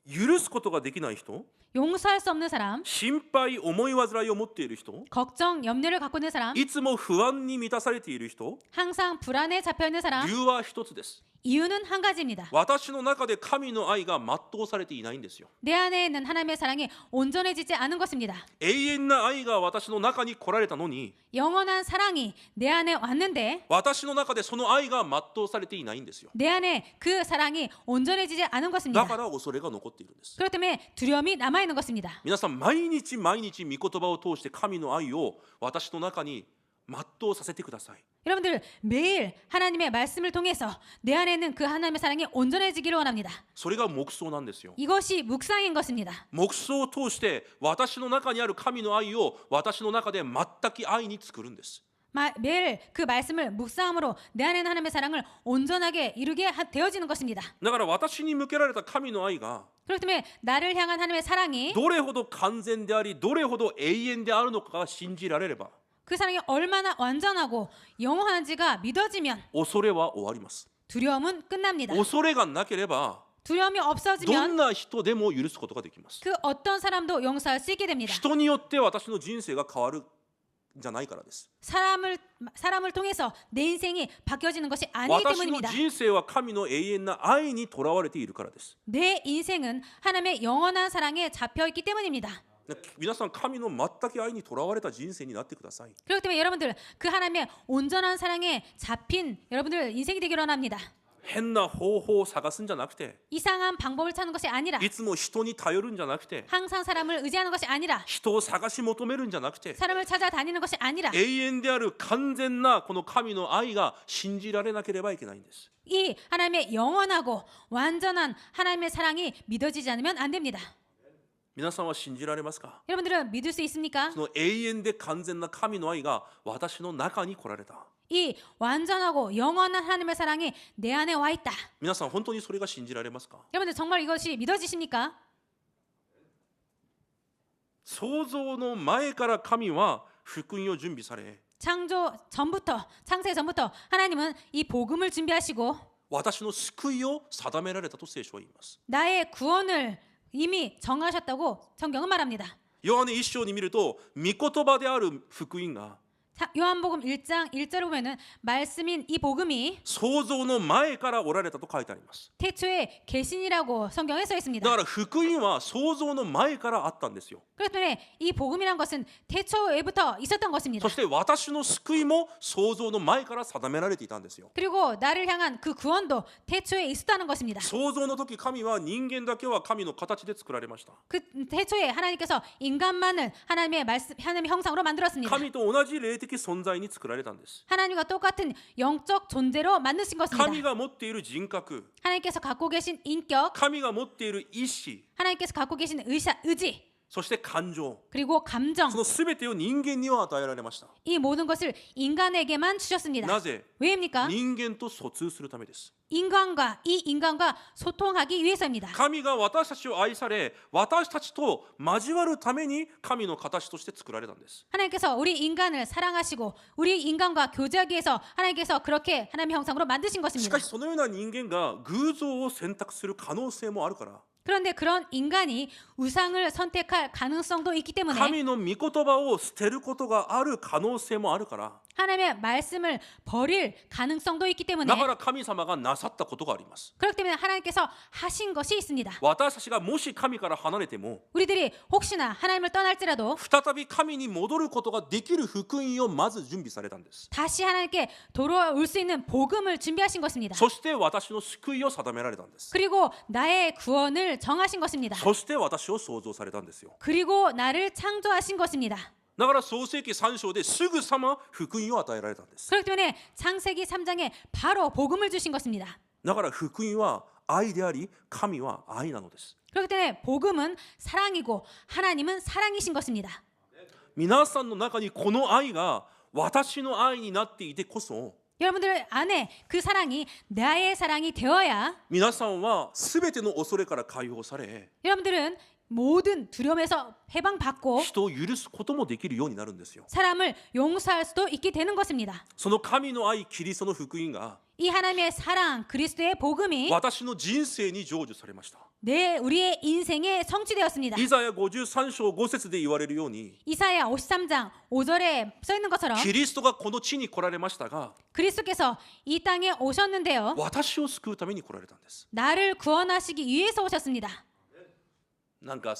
許すことができない人、 용서할 수 없는 사람, 心配思い煩いを持っている人、 걱정, 염려를 갖고 있는 사람, いつも不安に満たされている人、 항상 불안에 잡혀 있는 사람, 理由は一つです。 이유는 한 가지입니다. 私の中で神の愛が全うされていないんですよ。 내 안에 있는 하나님의 사랑이 온전해지지 않은 것입니다. 永遠な愛が私の中に来られたのに、 영원한 사랑이 내 안에 왔는데 私の中でその愛が全うされていないんですよ。 내 안에 그 사랑이 온전해지지 않은 だ 것입니다. から恐れが残っているんです。 그렇기 때문에 두려움이 남아있는 것입니다. 皆さん、毎日毎日御言葉を通して神の愛を私の中に全うさせてください。 여러분들 매일 하나님의 말씀을 통해서 내 안에 있는 그 하나님의 사랑이 온전해지기를 원합니다. それが黙想なんですよ。 이것이 묵상인 것입니다. 黙想を通して私の中にある神の愛を私の中で全く愛に作るんです。 매일 그 말씀을 묵상함으로 내 안에 있는 하나님의 사랑을 온전하게 이루게 되어지는 것입니다. だから私に向けられた神の愛が 그렇기 때문에 나를 향한 하나님의 사랑이 どれほど完全でありどれほど永遠であるのかが信じられれば 그 사랑이 얼마나 완전하고 영원한지가 믿어지면 恐れは終わります。 두려움은 끝납니다. 恐れがなければ 두려움이 どん 없어지면 な人でも許すことができます。 그 어떤 사람도 용서할 수 있게 됩니다. 人によって私の人生が変わるんじゃないからです。 사람을 통해서 내 인생이 바뀌어지는 것이 아니기 私の 때문입니다. 人生は神の永遠な愛にとらわれているからです。 내 인생은 하나님의 영원한 사랑에 잡혀 있기 때문입니다. 皆さん、神の全く愛にとらわれた人生になってください。 그렇기 때문에 여러분들 그 하나님의 온전한 사랑에 잡힌 여러분들 인생이 되기를 원합니다. 変な方法を探すんじゃなくて、 이상한 방법을 찾는 것이 아니라 いつも人に頼るんじゃなくて、 항상 사람을 의지하는 것이 아니라 人を探し求めるんじゃなくて、 사람을 찾아다니는 것이 아니라 永遠である完全なこの神の愛が信じられなければいけないんです。 이 하나님의 영원하고 완전한 하나님의 사랑이 믿어지지 않으면 안 됩니다. 皆さんは信じられますか？ 여러분들은 믿을 수 있습니까? その永遠で完全な神の愛が私の中に来られた。 이 완전하고 영원한 하나님의 사랑이 내 안에 와 있다. 皆さん、本当にそれが信じられますか？ 여러분들 정말 이것이 믿어지십니까? 創造の前から神は福音を準備され、 창세 전부터 하나님은 이 복음을 준비하시고 私の救いを定められたと聖書は言います。 나의 구원을 이미 정하셨다고 성경은 말합니다. ヨハネ一章に見ると、御言葉である福音が 요한복음 1장 1절을 보면은 말씀인 이 복음이 創造の前からおられたと書いてあります。 태초에 계신이라고 성경에 써 だ 있습니다. から福音は創造の前からあったんですよ。 그렇기 때문에 이 복음이란 것은 태초에부터 있었던 것입니다. そして私の救いも創造の前から定められていたんですよ。 그리고 나를 향한 그 구원도 태초에 있었다는 것입니다. 創造の時、神は人間だけは神の形で作られました。 그 태초에 하나님께서 인간만을 하나님의 말씀, 하나님의 형상으로 만들었습니다. 神と同じ霊的存在に作られたんです。 하나님과 똑같은 영적 존재로 만드신 神 것입니다. が持っている人格、 하나님께서 갖고 계신 인격, 神が持っている意志、 하나님께서 갖고 계신 의지, そして感情、 그리고 감정, そのすべてを人間には与えられました。 이 모든 것을 인간에게만 주셨습니다. なぜ？ 왜입니까? 人間と疎通するためです。 인간과 소통하기 위해서입니다. 神が私たちを愛され、私たちと交わるために神の形として作られたんです。 하나님께서 우리 인간을 사랑하시고 우리 인간과 교제하기 위해서 하나님께서 그렇게 하나님의 형상으로 만드신 し 것입니다. かしそのような人間が偶像を選択する可能性もあるから、 그런데 그런 인간이 우상을 선택할 가능성도 있기 때문에 神の御言葉を捨てることがある可能性もあるから、 하나님의 말씀을 버릴 가능성도 있기 때문에 だから神様がなさったことがあります。 그렇기 때문에 하나님께서 하신 것이 있습니다. 私たちがもし神から離れても、 우리들이 혹시나 하나님을 떠날지라도 再び神に戻ることができる福音をまず準備されたんです。 다시 하나님께 돌아올 수 있는 복음을 준비하신 것입니다. そして私の救いを定められたんです。 그리고 나의 구원을 정하신 것입니다. そして私を創造されたんですよ。 그리고 나를 창조하신 것입니다. だから創世記3章ですぐさま福音を与えられたんです。 그렇기 때문에 창세기 3장에 바로 복음을 주신 것입니다. だから福音は愛であり、神は愛なのです。 그렇기 때문에 복음은 사랑이고 하나님은 사랑이신 것입니다. 皆さんの中にこの愛が私の愛になっていてこそ、 여러분들 안에 그 사랑이 나의 사랑이 되어야 皆さんはすべての恐れから解放され、 여러분들은 모든 두려움에서 해방받고 人を許すこともできるようになるんですよ。 사람을 용서할 수도 있게 되는 것입니다. その神の愛、キリストの福音が 이 하나님의 사랑 그리스도의 복음이 私の人生に成就されました。 우리의 인생에 성취되었습니다. イザヤ53章5節で言われるように 이사야 53장 5절에 써 있는 것처럼 キリストがこの地に来られましたが 그리스도께서 이 땅에 오셨는데요. 私を救うために来られたんです。 나를 구원하시기 위해서 오셨습니다. なんか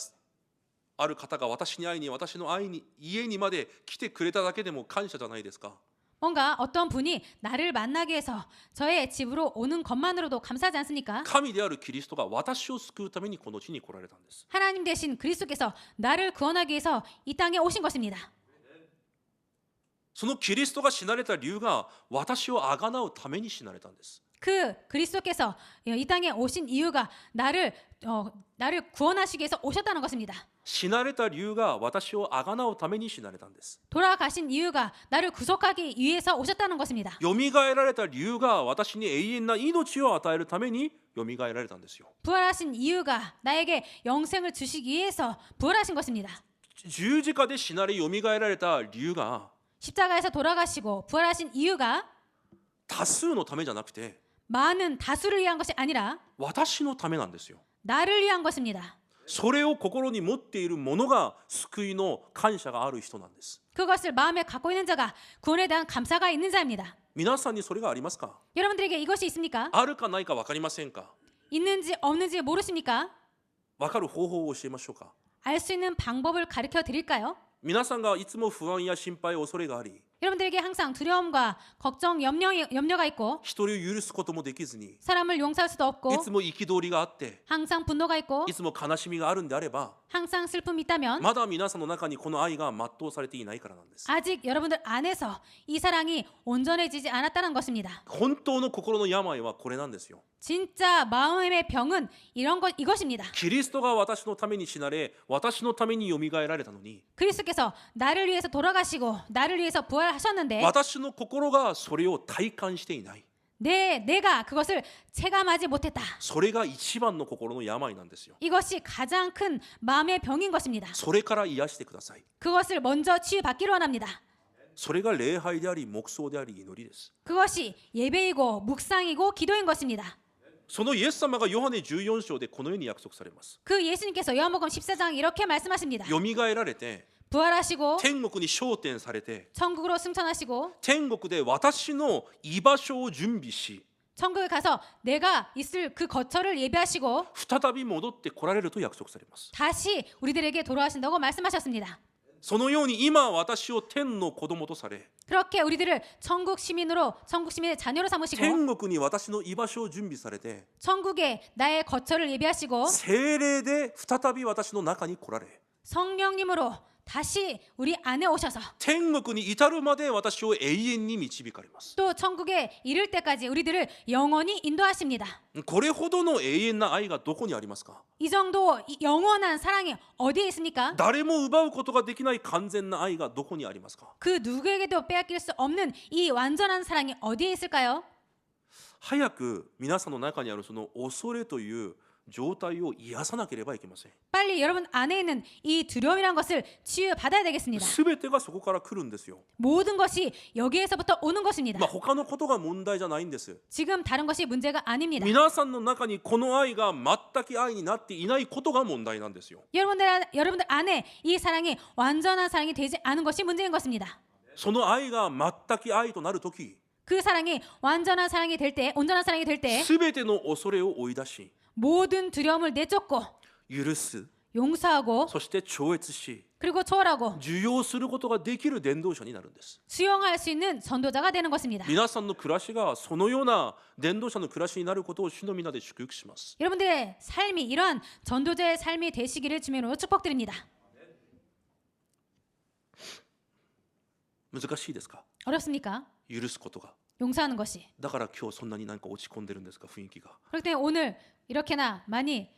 ある方が私に会いに私の家にまで来てくれただけでも感謝じゃないですか。 뭔가 어떤 분이 나를 만나기 위해서 저의 집으로 오는 것만으로도 감사하지 않습니까? 神であるキリストが私を救うためにこの地に来られたんです。 하나님 대신 그리스도께서 나를 구원하기 위해서 이 땅에 오신 것입니다. そのキリストが死なれた理由が私をあがなうために死なれたんです。 그 그리스도께서 이 땅에 오신 이유가 나를 구원하시기 위해서 오셨다는 것입니다. 死なれた理由が私をあがなうために死なれたんです。 돌아가신 이유가 나를 구속하기 위해서 오셨다는 것입니다. よみがえられた理由が私に永遠な命を与えるためによみがえられたんですよ。 부활하신 이유가 나에게 영생을 주시기 위해서 부활하신 것입니다. 十字架で死なれよみがえられた理由が 십자가에서 돌아가시고 부활하신 이유가 多数のためじゃなくて 많은 다수를 위한 것이 아니라 私のためなんですよ。 나를 위한 것입니다. それを心に持っている者が救いの感謝がある人なんです。 그것을 마음에 갖고 있는 자가 구원에 대한 감사가 있는 자입니다. 皆さんにそれがありますか？ 여러분들에게 이것이 있습니까? あるかないか分かりませんか？ 있는지 없는지 모르십니까? 分かる方法を教えましょうか？ 알 수 있는 방법을 가르쳐 드릴까요? 皆さんがいつも不安や心配恐れがあり 여러분들에게 항상 두려움과 걱정, 염려가 있고 一人を許すこともできずに 사람을 용서할 수도 い 없고 つも憤りがあって 항상 분노가 있고 いつも悲しみがあるんであれば 항상 슬픔이 있다면 まだ皆さんの中にこの愛が全うされていないからなんです。 아직 여러분들 안에서 이 사랑이 온전해지지 않았다는 것입니다. 本当の心の病はこれなんですよ。 진짜 마음의 병은 이것입니다. キリストが私のために死なれ私のためによみがえられたのに 그리스도께서 나를 위해서 돌아가시고 나를 위해서 부활하셨는데 私の心がそれを体感していない。 내가 그것을 체감하지 못했다. それが一番の心の病なんですよ。 이것이 가장 큰 마음의 병인 것입니다. それから癒してください。 그것을 먼저 치유받기를 원합니다. それが礼拝であり黙想であり祈りです。 그것이 예배이고 묵상이고 기도인 것입니다. そのイエス様がヨハネ14章でこのように約束されます。 그 예수님께서 요한복음 14장 이렇게 말씀하십니다. よみがえられて 부활하시고 天国に昇天されて 천국으로 승천하시고 天国で私の居場所を準備し 천국에 가서 내가 있을 그 거처를 예배하시고 再び戻って来られると約束されます。 다시 우리들에게 돌아오신다고 말씀하셨습니다. そのように今私を天の子供とされ 그렇게 우리들을 천국 시민의 자녀로 삼으시고 天国に私の居場所を準備されて 천국에 나의 거처를 예배하시고 聖霊で再び私の中に来られ 성령님으로 다시 우리 안에 오셔서 天国に至るまで私を永遠に導かれます。 또 천국에 이를 때까지 우리들을 영원히 인도하십니다. これほどの永遠な愛がどこにありますか？ 이 정도 영원한 사랑이 어디에 있습니까? 誰も奪うことができない完全な愛がどこにありますか？ 그 누구에게도 빼앗길 수 없는 이 완전한 사랑이 어디에 있을까요? 早く皆さんの中にあるその恐れという状態を癒さなければいけません。 빨리 여러분 안에 있는 이 두려움이란 것을 치유받아야 되겠습니다. すべてがそこから来るんですよ。 모든 것이 여기에서부터 오는 것입니다. 他のことが問題じゃないんです。 지금 다른 것이 문제가 아닙니다. 皆さんの中にこの愛が全く愛になっていないことが問題なんですよ。 여러분들 안에 이 사랑이 완전한 사랑이 되지 않은 것이 문제인 것입니다. その愛が全く愛となるとき、 그 사랑이 완전한 사랑이 될 때, 온전한 사랑이 될 때 すべての恐れを追い出し、 모든 두려움을 내쫓고 許す、 용서하고 そして超越し、 그리고 초월하고 受容することができる伝道者になるんです。 수용할 수 있는 전도자가 되는 것입니다. 皆さんの暮らしがそのような伝道者の暮らしになることを主の皆で祝福します。 여러분들의 삶이 이러한 전도자의 삶이 되시기를 주님으로 축복드립니다. 難しいですか？ 어렵습니까? 許すことが。 용서하는 것이. だから今日そんなになんか落ち込んでるんですか？雰囲気が。 그렇기 때문에 오늘 이렇게나 많이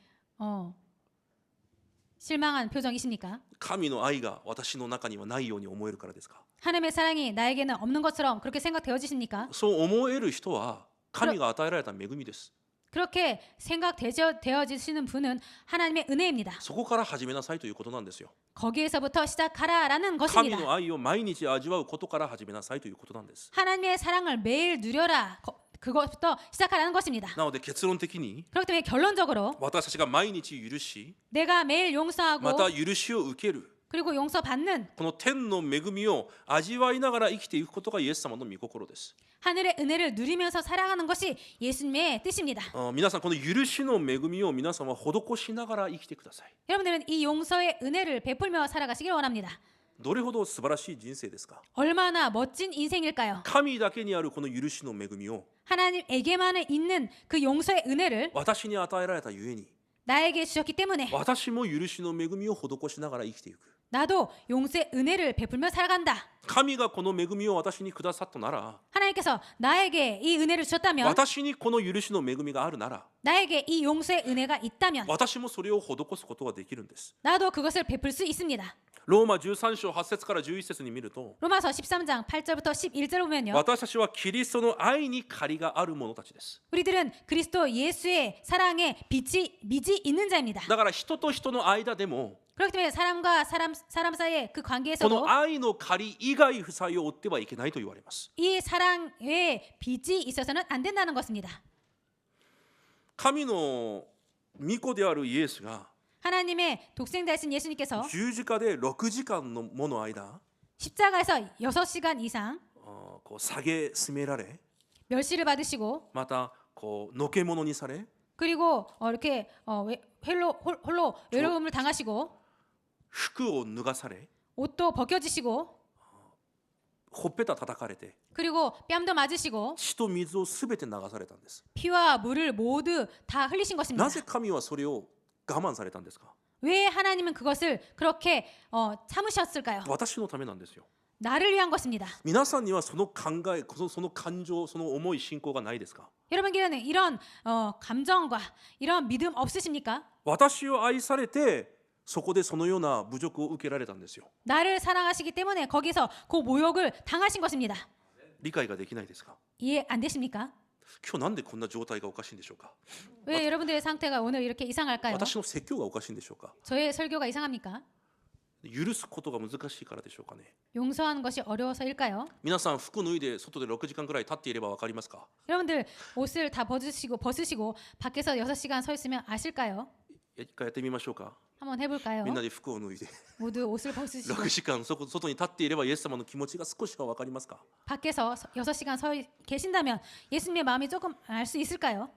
실망한 표정이십니까? 神の愛が私の中にはないように思えるからですか？ 하나님의 사랑이 나에게는 없는 것처럼 그렇게 생각되어지십니까? そう思える人は神が与えられた恵みです。 그렇게 생각되어지시는 분은 하나님의 은혜입니다. そこから始めなさいということなんですよ。 거기에서부터 시작하라라는 神 것입니다. の愛を毎日味わうことから始めなさいということなんです。 하나님의 사랑을 매일 누려라. 그것부터 시작하라는 것입니다. なので結論的に 그렇기 때문에 결론적으로 私たちが毎日許し 내가 매일 ま 용서하고 た許しを受ける 그리고 용서받는 この天の恵みを味わいながら生きていくことがイエス様の御心です 하늘의 은혜를 누리면서 살아가는 것이 예수님의 뜻입니다. 皆さんこの許しの恵みを皆さんは施しながら生きてください 여러분들은 이 용서의 은혜를 베풀며 살아가시길 원합니다. どれほど素晴らしい人生ですか 얼마나 멋진 인생일까요? 神だけにあるこの許しの恵みを 하나님에게만 있는 그 용서의 은혜를 私に与えられたゆえに 나에게 주셨기 때문에 私も許しの恵みを施しながら生きていく 나도 용서의 은혜를 베풀며 살아간다. 神がこの恵みを私にくださったなら 하나님께서 나에게 이 은혜를 주셨다면 私にこの許しの恵みがあるなら 나에게 이 용서의 은혜가 있다면 私もそれを施すことができるんです 나도 그것을 베풀 수 있습니다. ローマ13章8節から11節に見ると 로마서 13장 8절부터 11절 보면요. 私たちはキリストの愛に借りがある者たちです 우리들은 그리스도 예수의 사랑에 빚이 있는 자입니다. だから人と人の間でも 그렇기 때문에 사람과 사람 사이의 그 こ 관계에서도 の愛の借り以外負債を負ってはいけないと言われます 이 사랑에 빚이 있어서는 안 된다는 것입니다. 神の御子であるイエスが 하나님의 독생자이신 예수님께서 十字架で6時間のもの間 십자가에서 6시간 이상 こう下げすめられ 멸시를 받으시고 またこうのけ者にされ 그리고 이렇게 홀로 외로움을 당하시고 服を脱がされ 옷도 벗겨지시고 ほっぺた叩かれて 그리고 뺨도 맞으시고 血と水をすべて流されたんです 피와 물을 모두 다 흘리신 것입니다. なぜ神はそれを我慢されたんですか 왜 하나님은 그것을 그렇게 참으셨을까요? 私のためなんですよ 나를 위한 것입니다. 皆さんにはその考えその感情その思い信仰がないですか 여러분께는 이런 감정과 이런 믿음 없으십니까? 私を愛されてそこでそのような侮辱を受けられたんですよ 나를 사랑하시기 때문에 거기서 그 모욕을 당하신 것입니다. 理解ができないですか 이해 안 되십니까? 今日なんでこんな状態がおかしいんでしょうか 왜 여러분들의 상태가 오늘 이렇게 이상할까요? 私の説教がおかしいんでしょうか 저의 설교가 이상합니까? 許すことが難しいからでしょうかね 용서하는 것이 어려워서일까요? 皆さん服脱いで外で6時間くらい立っていれば分かりますか 여러분들 옷을 다 벗으시고 밖에서 6시간 서 있으면 아실까요? 一回やってみましょうか 한번 해볼까요? みんなで服を脱いで 모두 옷을 벗으시고 6時間外に立っていればイエス様の気持ちが少しは分かりますか 밖에서 6시간 서 계신다면 예수님의 마음이 조금 알 수 있을까요?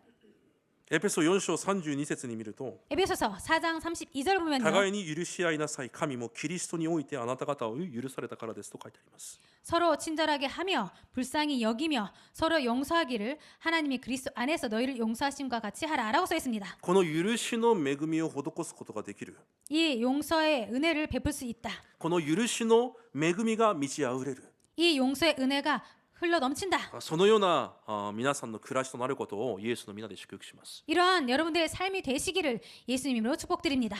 エペソ4章32節に見ると 에베소서 4장 32절 보면요. 互いに許し合いなさい神もキリストにおいてあなた方を許されたからですと書いてあります 서로 친절하게 하며 불쌍히 여기며 서로 용서하기를 하나님이 그리스도 안에서 너희를 용서하심과 같이 하라라고 써 있습니다. この許しの恵みを施すことができる 이 용서의 은혜를 베풀 수 있다. この許しの恵みが満ち溢れる 이 용서의 은혜가 흘러 넘친다. そのような皆さんの暮らしとなることをイエスの皆で祝福します 이러한 여러분들의 삶이 되시기를 예수님으로 축복드립니다.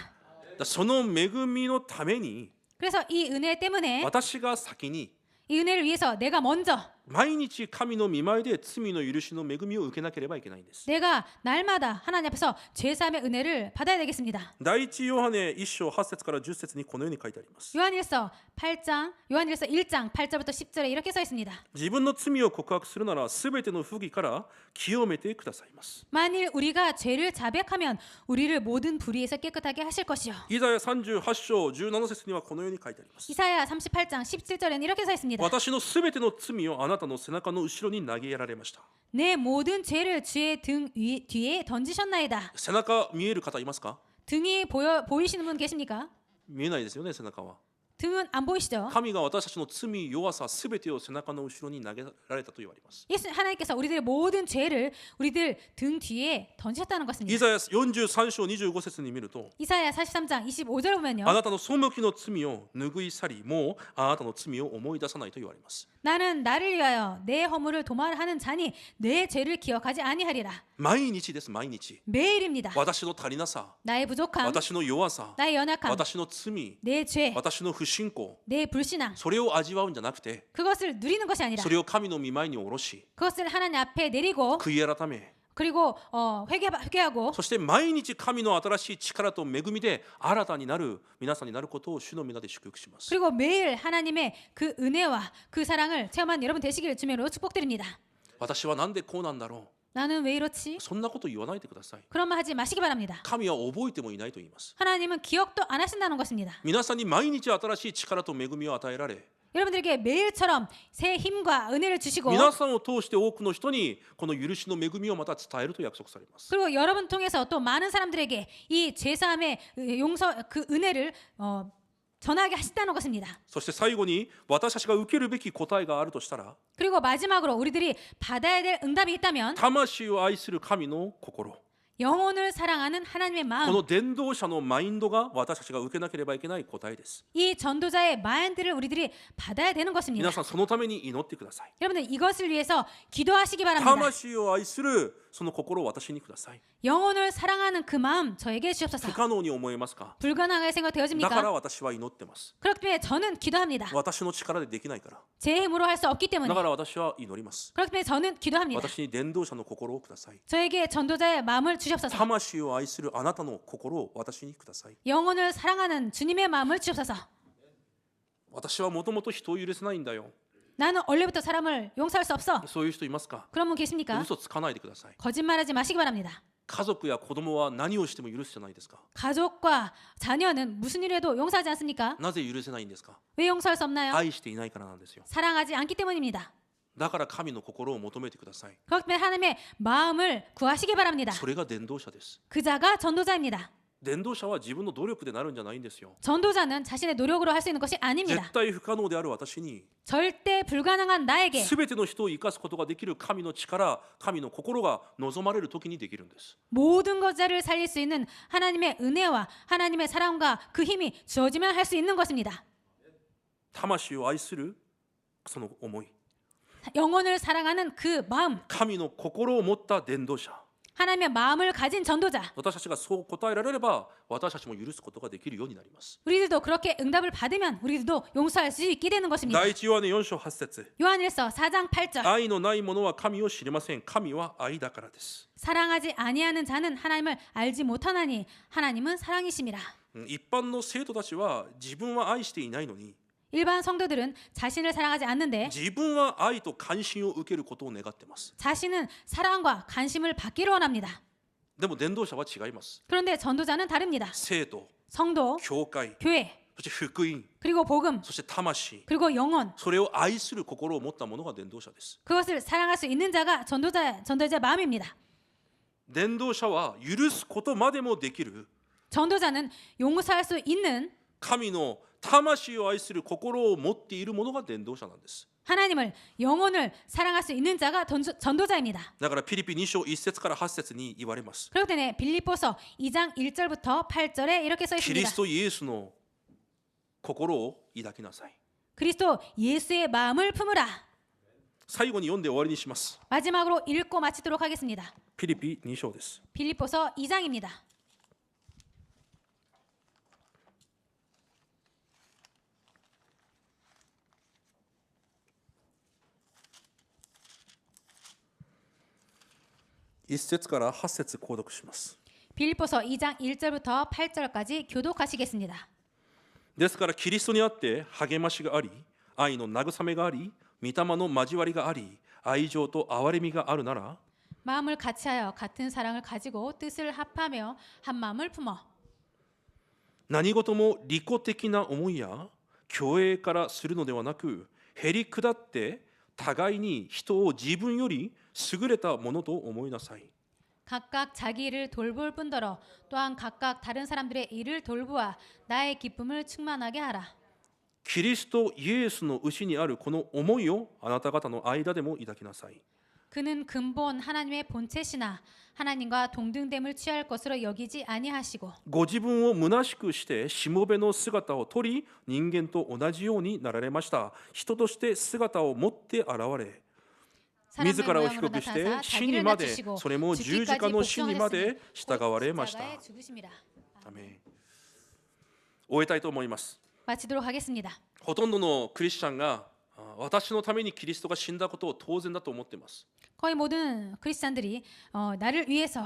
その恵みのために 그래서 이 은혜 때문에 私が先に 이 은혜를 위해서 내가 먼저 毎日神の御前で罪の許しの恵みを受けなければいけないんです 내가 날마다 하나님 앞에서 죄사함의 은혜를 받아야 되겠습니다. 第一ヨハネ1章8節から10節にこのように書いてあります 요한일서 1장 8절부터 10절에 이렇게 써 있습니다. 自分の罪を告白するならすべての不義から清めてくださいます 만일 우리가 죄를 자백하면 우리를 모든 불의에서 깨끗하게 하실 것이요. イザヤ38章17節にはこのように書いてあります 이사야 38장 17절에는 이렇게 써 있습니다. 私のすべての罪をあなたの背中の後ろに投げやられました 내 모든 죄를 주의 등 뒤에 던지셨나이다. 背中見える方いますか 등이 보이시는 분 계십니까? 見えないですよね背中は 등은 안 보이시죠? 神が私たちの罪弱さすべてを背中の後ろに投げられたと言われます 하나님께서 우리들의 모든 죄를 우리들 등 뒤에 던지셨다는 イ 것입니다. ザヤ43章25節に見ると 이사야 43장 25절 보면요. あなたの背きの罪を拭い去りもうあなたの罪を思い出さないと言われます 나는 나를 위하여 내 허물을 도말하는 자니 내 죄를 기억하지 아니하리라. 毎日です毎日 매일입니다. 私の足りなさ 나의 부족함, 私の弱さ 나의 연약함, 私の罪 내 죄, 私の不信仰 내 불신앙 それを味わうんじゃなくて 그것을 누리는 것이 아니라 それを神の御前に下ろし 그것을 하나님 앞에 내리고 悔い改め 그리고 회개하고 そして毎日神の新しい力と恵みで新たになる皆さんになることを主の皆で祝福します 그리고 매일 하나님의 그 은혜와 그 사랑을 체험한 여러분 되시기를 주님으로 축복드립니다. 私はなんでこうなんだろ 나는 왜 이렇지? う。そんなこと言わないでください。 그런 말 하지 마시기 바랍니다. 神は覚えてもいないと言います。 하나님은 기억도 안 하신다는 것입니다. 皆さんに毎日新しい力と恵みを与えられ、 여러분들에게 매일처럼 새 힘과 은혜를 주시고 皆さんを通して多くの人にこの許しの恵みをまた伝えると約束されます。 그리고 여러분 통해서 또 많은 사람들에게 이 제사함의 용서 그 은혜를 전하게 하신다는 것입니다. そして最後に私たちが受けるべき答えがあるとしたら、 그리고 마지막으로 우리들이 받아야 될 응답이 있다면 魂を愛する神の心、 영혼을 사랑하는 하나님의 こ 마음, の伝道者のマインドが私たちが受けなければいけない答えです。 이 전도자의 마인드를 우리들이 받아야 되는 것입니다. 皆さんそのために祈ってください。 여러분들 이것을 위해서 기도하시기 바랍니다. 魂を愛するその心を私にください。 영혼을 사랑하는 그 마음 저에게 不 주옵소서. 可能に思えますか？ 불가능하게 だから 생각되어집니까? 私は祈ってます。 그렇기 때문에 저는 기도합니다. 私の力でできないから。 제 힘으로 할 수 없기 だ 때문에 から私は祈ります。 그렇기 때문에 저는 기도합니다. 私に伝道者の心をください。 저에게 전도자의 마음을 주옵소서. 魂を愛するあなたの心を私にください。 영혼을 사랑하는 주님의 마음을 주옵소서. 私はもともと人を許せないんだよ。 나는 원래부터 사람을 용서할 수 없어. そういう人いますか？ 그런 분 계십니까? 嘘つかないでください。 거짓말하지 마시기 바랍니다. 家族や子供は何をしても許すじゃないですか。 가족과 자녀는 무슨 일을 해도 용서하지 않습니까? なぜ許せないんですか？ 왜 용서할 수 없나요? 愛していないからなんですよ。 사랑하지 않기 때문입니다. だから神の心を求めてください。 그렇기 때문에 하나님의 마음을 구하시기 바랍니다. それが伝道者です。 그 자가 전도자입니다. 伝道者は自分の努力でなるんじゃないんですよ。 전도자는 자신의 노력으로 할 수 있는 것이 아닙니다. 絶対不可能である私に 절대 불가능한 나에게 全ての人を生かすことができる神の力、神の心が望まれる時にできるんです。 모든 것들을 살릴 수 있는 하나님의 은혜와 하나님의 사랑과 그 힘이 주어지면 할 수 있는 것입니다. 魂を愛するその思い、 영혼을 사랑하는 그 마음, 神の心を持った伝道者、 하나님의 마음을 가진 전도자. 私たちがそう答えられれば私たちも許すことができるようになります。 우리들도 그렇게 응답을 받으면 우리들도 용서할 수 있게 되는 것입니다. 第一ヨハネ4章8節、 요한일서 4장 8절. 愛のない者は神を知りません。神は愛だからです。 사랑하지 아니하는 자는 하나님을 알지 못하나니 하나님은 사랑이심이라. 一般の生徒たちは自分は愛していないのに、 일반 성도들은 자신을 사랑하지 않는데 自分は愛と関心を受けることを願っています。 자신은 사랑과 관심을 받기를 원합니다. でも伝道者は違います。 그런데 전도자는 다릅니다. 生徒、 성도, 教会、 교회, そして福音、 그리고 복음, そして魂、 그리고 영혼. それを愛する心を持った者が伝道者です。 그것을 사랑할 수 있는 자가 전도자의 마음입니다. 伝道者は許すことまでもできる 전도자는 용서할 수 있는 神の魂を愛する心を持っている者が伝道者なんです。 하나님을 영혼을 사랑할 수 있는 자가 전도자입니다. だからピリピ2章1節から8節に言われます。 그렇기 때문에 빌립보서 2장 1절부터 8절에 이렇게 써 キリ 있습니다. ストイエスの心を抱きなさい。 그리스도 예수의 마음을 품으라. 最後に読んで終わりにします。 마지막으로 읽고 마치도록 하겠습니다. ピリピ2章です。 빌립보서 2장입니다.1節から8節購読します。 빌립보서 2장 1절부터 8절까지 교독하시겠습니다. ですからキリストにあって励ましがあり、愛の慰めがあり、御霊の交わりがあり、愛情と憐れみがあるなら、 마음을 같이하여 같은 사랑을 가지고 뜻을 합하며 한 마음을 품어 何事も利己的な思いや虚栄からするのではなく、へり下って互いに人を自分より優れたものと思いなさい。 각각 자기 일을 돌볼 뿐더러 또한 각각 다른 사람들의 일을 돌보아 나의 기쁨을 충만하게 하라. キリストイエスの内にあるこの思いをあなた方の間でも抱きなさい。 그는 근본 하나님의 본체시나 하나님과 동등됨을 취할 것으로 여기지 아니하시고 ご自分を虚しくしてしもべの姿を取り、人間と同じようになられました。人として姿を持って現れ、 사람의 自らを 모양으로 低くして 나타나사 死に 자기를 まで、 낮추시고 それも十字架の死にまで 죽기까지 従われました。 복종하셨으니 곧 십자가에 죽으심이라. アメン。終えたいと思います。 마치도록 하겠습니다. ほとんどのクリスチャンが私のためにキリストが死んだことを当然だと思っています。 거의 모든 크리스찬들이 나를 위해서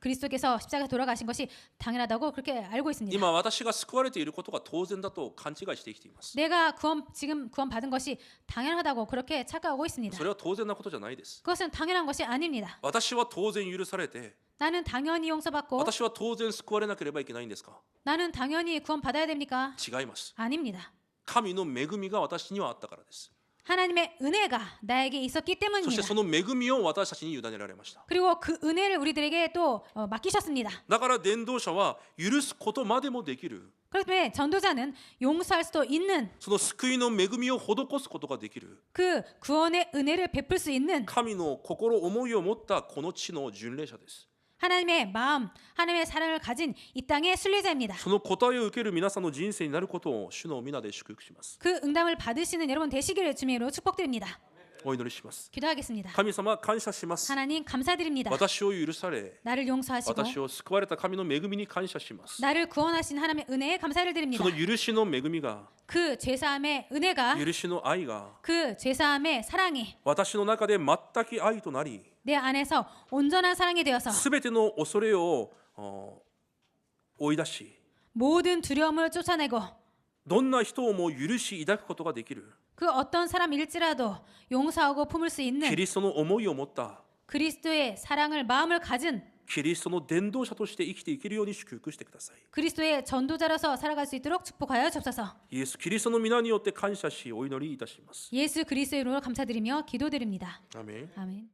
그리스도께서 십자가에 돌아가신 것이 당연하다고 그렇게 알고 있습니다. 今私が救われていることが当然だと勘違いして生きています。 내가 지금 구원받은 것이 당연하다고 그렇게 착각하고 있습니다. それは当然なことじゃないです。 그것은 당연한 것이 아닙니다. 私は当然許されて、 나는 당연히 용서받고 私は当然救われなければいけないんですか？ 나는 당연히 구원받아야 됩니까? 違います。 아닙니다. 神の恵みが私にはあったからです。 하나님의 은혜가 나에게 있었기 そして 때문입니다. その恵みを私たちに委ねられました。 그리고 그 은혜를 우리들에게 또 맡기셨습니다. だから伝道者は許すことまでもできる。 그렇기 때문에 전도자는 용서할 수도 있는 その救いの恵みを施すことができる。 그 구원의 은혜를 베풀 수 있는 神の心思いを持ったこの地の巡礼者です。 하나님의 마음, 하나님의 사랑을 가진 이 땅의 순례자입니다. その答えを受ける皆さんの人生になることを主の皆で祝福します。 그 응답을 받으시는 여러분 되시기를 주님의 이름으로 축복드립니다. お祈りします。 기도하겠습니다. 神様感謝します。 하나님 감사드립니다. 私を許され、 나를 용서하시고 私を救われた神の恵みに感謝します。 나를 구원하신 하나님의 은혜에 감사를 そ 드립니다. の許しの恵みが、 그 죄사함의 은혜가 許しの愛が 그 죄사함의 사랑이 私の中で全く愛となり、 내 안에서 온전한 사랑이 되어서 すべての恐れを追い出し、 모든 두려움을 쫓아내고 どんな人をも許し抱くことができる 그 어떤 사람일지라도 용서하고 품을 수 キ 있는 リストの思いを持った 그리스도의 사랑을 마음을 가진 キリストの伝道者として生きていけるように祝福してください。 그리스도의 전도자로서 살아갈 수 있도록 축복하여 주옵소서. イエス・キリストの皆によって感謝しお祈りいたします。 예수 그리스도의 이름으로 감사드리며 기도드립니다. アーメン。 아멘.